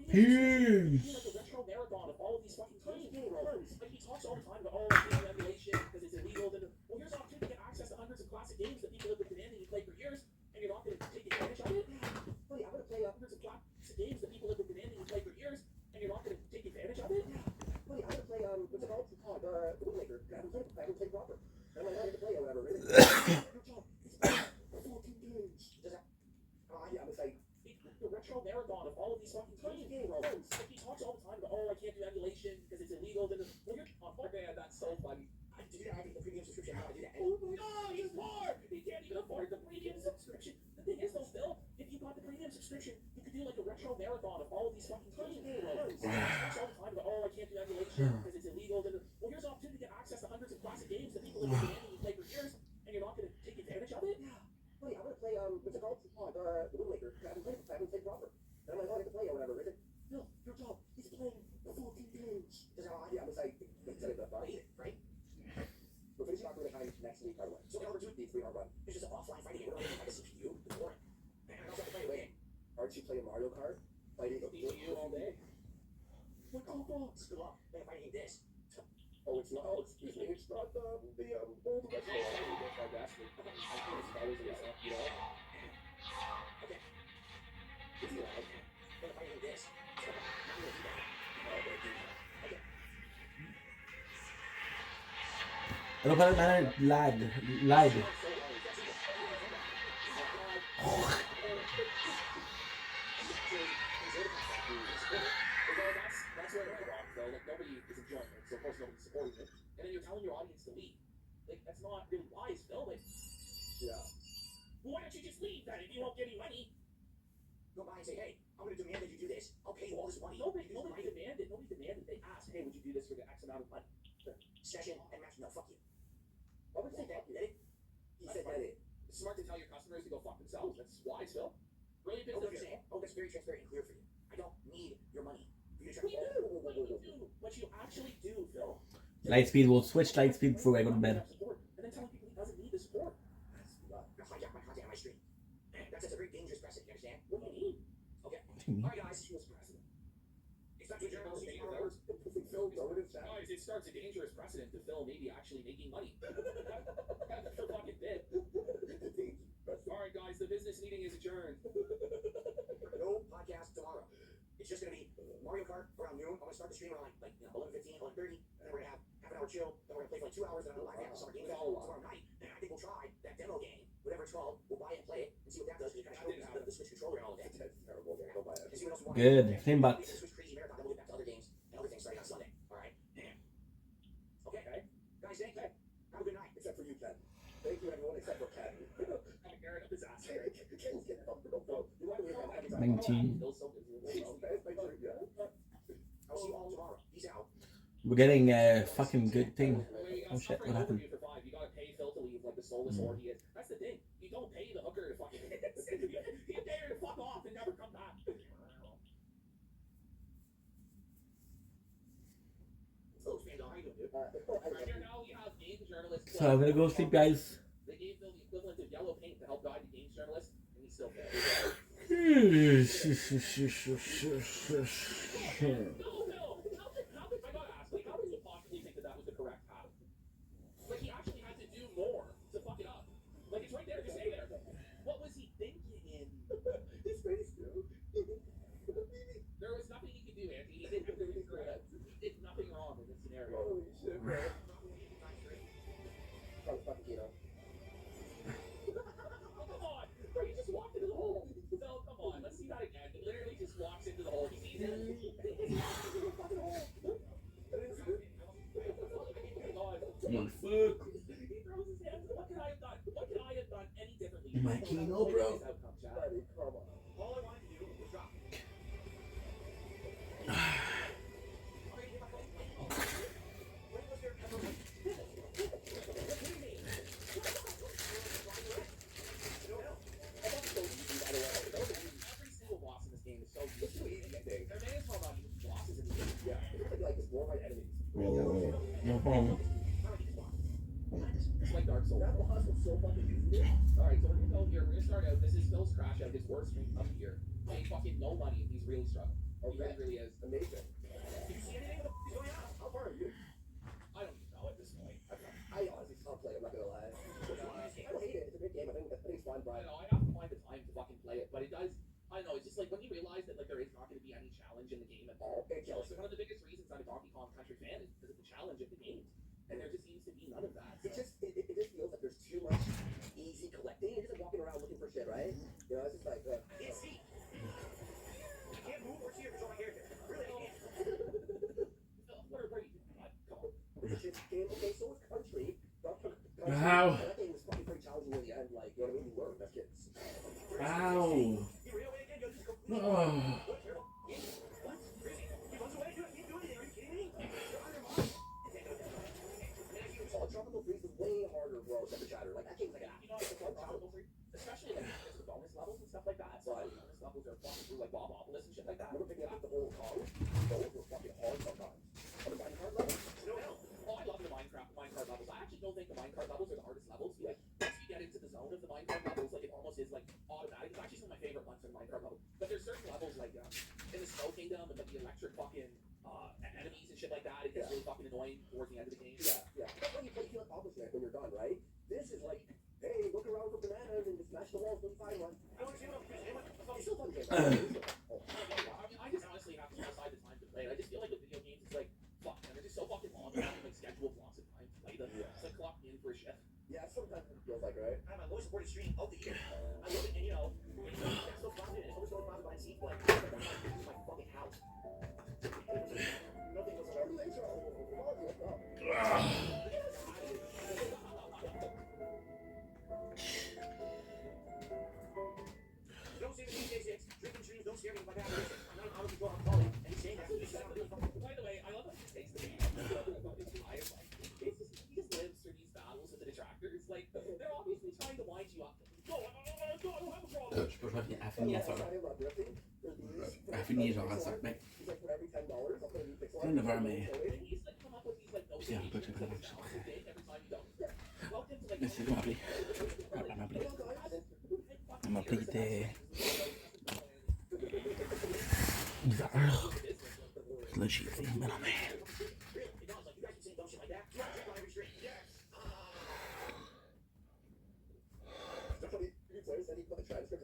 Peace. Retro marathon of all of these fucking games. Like he talks all the time about, oh, I can't do emulation because it's illegal. Then well, you're on fuck man, that's so funny. I do that. I get the premium subscription. How do I do that? Oh my god, he's poor. He can't even afford the premium subscription. The thing is, though, Phil, if you got the premium subscription, you could do like a retro marathon of all of these fucking games. He talks all the time about, oh, I can't do emulation because it's illegal. Then well, here's an opportunity to get access to hundreds of classic games that people have been demanding you play for years, and you're not going to take advantage of it. Buddy, I'm gonna play what's it called? The Wind Waker. I haven't played proper. And I'm like, oh, I get to play or whatever. Is it? No, your job is playing the fucking games. That's how I was like, right? We're finishing off with a time next week, by the way. So Calibur 2 needs 3-hard run. It's just an offline fighting game. We're not like a CPU. It's boring. Man, I also have to play away. Aren't you playing Mario Kart? Fighting CPU all day. What the fuck? Screw up. Man, fighting this. Oh, it's not. Oh, excuse me. It's not the old retro. I think it's always in the you know. Okay. It's loud. But if I do this, I'm gonna do that. Okay. Ano pa naman? Lad. That's where I'm wrong, though. Like, nobody is enjoying it, so of course nobody's supporting it. And then you're telling your audience to leave. Like, that's not really wise, Phil. Like, yeah. Well, why don't you just leave then if you won't get any money? Go by and say, hey, I'm going to demand that you do this. I'll pay you all this money. Nobody demanded. Nobody demanded. They asked, hey, would you do this for the X amount of money? Session and match. No, fuck you. Why would you say that? You did it? He said that it. It's smart to tell your customers to go fuck themselves. That's wise, Phil. Really big difference. Oh, that's very transparent and clear for you. I don't need your money. You do. What you actually do, Phil. Lightspeed will switch Lightspeed before I go to bed. And then telling people he doesn't need the support. That's hijack my content on my stream. That's a very dangerous precedent, you understand? What do you mean? Okay. Alright guys, he was president. It's not too general. Guys, it starts a dangerous precedent to Phil maybe actually making money. For fucking bit. Alright guys, the business business meeting is adjourned. No podcast tomorrow. It's just gonna be Mario Kart around noon. I'm gonna start the stream around like 11:15, 11:30, and then we're gonna have half an hour chill. Then we're gonna play for like 2 hours, and I'm gonna live summer game tomorrow night. And I think we'll try that demo game, whatever it's called. We'll buy it and play it and see what that does. Because it kind of shows the Switch controller and all of that. That's terrible. Don't buy it. And see what else we want. Good. Same but. Switch Crazy Marathon. Then we'll get back to other games and other things starting on Sunday. All right. Okay. Guys, thank you. Have a good night. Except for you, Ken. Thank you, everyone, except for Ken. I'm Aaron up his ass. Ken's getting comfortable, bro. You want to hear every time. 19. Still so busy with it. I'll see you all tomorrow. Peace out. We're getting a fucking good thing. Oh shit, what happened? You gotta pay Phil to leave like the soulless whore he is. That's the thing. You don't pay the hooker to fucking you pay her to fuck off and never come back. Those fans are hiding, dude. Right here now we have game journalists. So I'm gonna go sleep, guys. They gave Phil the equivalent of yellow paint to help guide the games journalist, and he still failed. No, I gotta ask, like, how did you possibly think that that was the correct path? Like, he actually had to do more to fuck it up. Like, it's right there, just stay there. What was he thinking in? His face, dude. There was nothing he could do, Andy. He did everything correct. He did nothing wrong in this scenario. Holy shit, bro. Probably fucking keto. Come on, bro, he just walked into the hole. No, come on, let's see that again. He literally just walks into the hole. He sees it. One foot. He throws his hands. What could I have done? What could I have done any differently? My Keno, bro. Buddy, come on. All I wanted to do was drop. Every single boss in this game is so easy. There may as well not even be bosses in this game. Yeah, it's really like it's more my enemies. It's like Dark Souls. That boss was so fucking easy. Alright, so we're gonna go here. We're gonna start out. This is Phil's crash out, his worst stream of the year. Made fucking no money, and he's really struggling. He Okay. really is. Amazing. Did you see anything of what's going on? How far are you? I don't even know at this point. I honestly can't play, I'm not gonna lie. I don't hate it, it's a good game, I think it's fun, I but know, I have to find the time to fucking play it, but it does. I know, it's just like when you realize that like there is not going to be any challenge in the game at all. it So kills. one of the biggest reasons I'm a Donkey Kong Country fan is because of the challenge of the game, and there just seems to be none of that. It just feels like there's too much easy collecting. You're just like walking around looking for shit, right? You know, it's just like, It's see. You can't move or cheer for my character. Really, I can't. What are you doing? Come on. it's a shit game. Okay, so is Country. Ow. That game was fucking pretty challenging in the end, like, you know what I mean? You learn, that's kids. Ow. You reel away again, you'll just go. Oh. What? Crazy. He runs away, dude. I can't do anything. Are you kidding me? You're on your mind. Oh, Tropical Freeze was way harder, bro, except for Chatter. Like, that game's like, You know, it's like Tropical Freeze, especially like the bonus levels and stuff like that. So like, bonus levels are fucking through like Bobopolis and shit like that. I remember picking up the whole Kong. Those were fucking hard sometimes. On the Minecraft level? No. Oh, I love the Minecraft levels. I actually don't think the Minecraft levels are the hardest levels. Like, once you get into the zone of the Minecraft levels, like it almost is like automatic. It's actually some of my favorite ones from the Minecraft level. But there's certain levels like in the Snow Kingdom and like the electric fucking enemies and shit like that. It gets really fucking annoying towards the end of the game. Yeah. That's when you feel accomplished when you're done, right? This is like, hey, look around for bananas and just smash the walls, really fine one. It's still a fun game. I mean, I just honestly have to set aside the time to play it. I just feel like with video games, it's like, fuck, man, they're just so fucking long. I have to like schedule blocks of time to play them. It's like clocking in for a shift. Yeah, sometimes it feels like, right? I have my lowest supported stream of the year. I love it, and you know, it's so fun, and it's always so fun behind the scenes, like, this is my fucking house. Nothing was ever Don't say the DJ6, drinking streams don't scare me like that. I'm not out of control, I'm calling, and he's saying that. By the way, I love how he takes the game. He just lives through these battles with the detractors. Like, they're obviously trying to wind you up. No, I don't have a problem. Je peux revenir à finir ça. À finir genre à 5 mec. C'est 9h mais... C'est un peu que ça marche. Merci de m'appeler. Elle m'a appelé. Elle m'a appelé, il était... 10h. Là j'ai fait, mais non mais... Somebody, you play, send me the transcript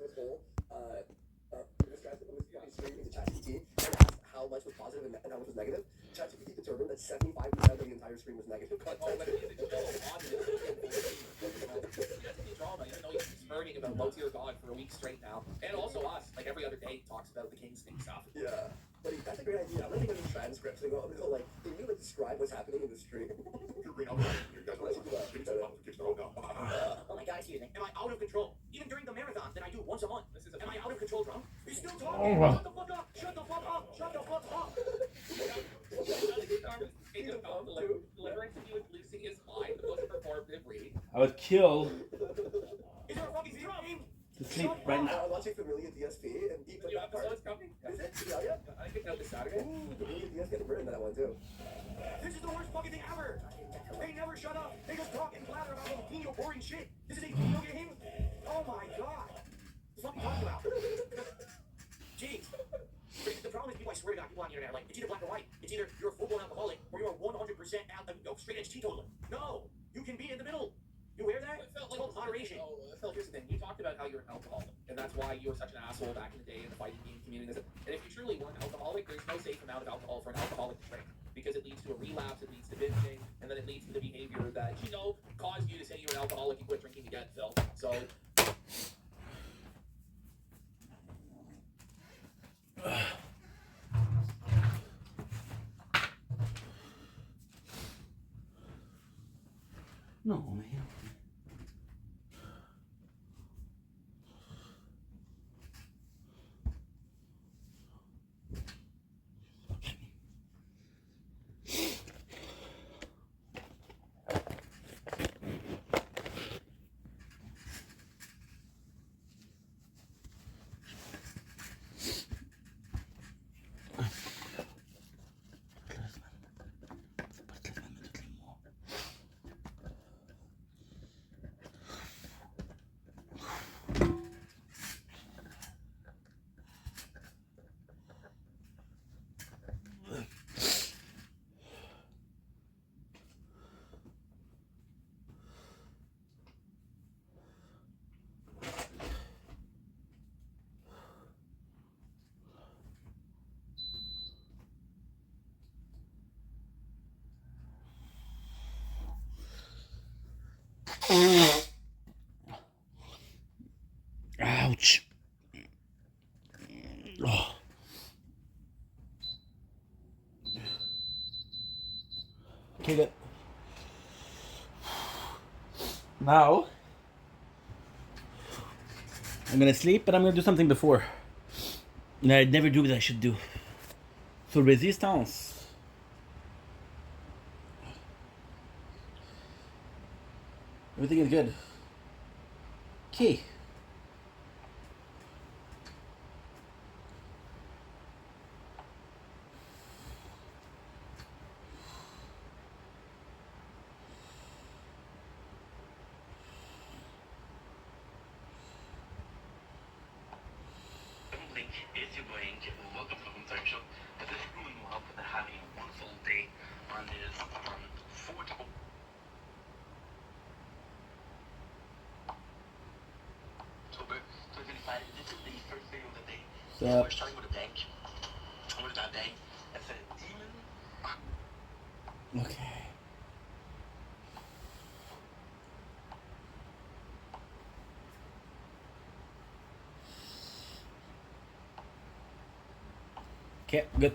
that 75% of the entire screen was negative content. Oh, but it's still on this drama, even though he's spurting about low tier God for a week straight now. And also us, like every other day, talks about the King's Thing stuff. Yeah. But that's a great idea. I'm gonna think of these transcripts and go, like, can you like describe what's happening in the stream? Oh my God, excuse me. Am I out of control? Even during the marathon that I do once a month. Am I out of control, Drum? You're still talking. Oh. Shut the fuck up. Shut the fuck up. Shut the fuck up. Delivering to you and losing his mind, the most performative reading. I would kill Is there a fucking video game? to sleep right now. I'm watching Familia DSP and he put New that part. episode's coming? Is it? Yeah. I think that was Saturday. Ooh, Familia DS getting burned in that one too. This is the worst fucking thing ever. They never shut up. They just talk and blather about jalapeno boring shit. This is a video game? Oh my God. What are you talking about? Jeez. The problem is, people, I swear to God, people on the internet are like, it's either black or white. It's either you're a full-blown alcoholic or you're a 100% straight-edge teetotaler. No, you can be in the middle. You aware of that? It's called moderation. Phil, here's the thing. You talked about how you're an alcoholic, and that's why you were such an asshole back in the day in the fighting game community. And if you truly were an alcoholic, there's no safe amount of alcohol for an alcoholic to drink, because it leads to a relapse, it leads to binging, and then it leads to the behavior that, caused you to say you're an alcoholic and quit drinking again, Phil. So... No, man. Ouch. Oh. Okay, good. Now, I'm gonna sleep, but I'm gonna do something before. And I never do what I should do. So resistance. Everything is good. Okay. Is you going to welcome to the Home Time Show? But this really will help with having a wonderful day on this 4th of October 2025. This is the first video of the day. We're starting with a bang. What is that bang? It's a demon. Okay. Okay, good.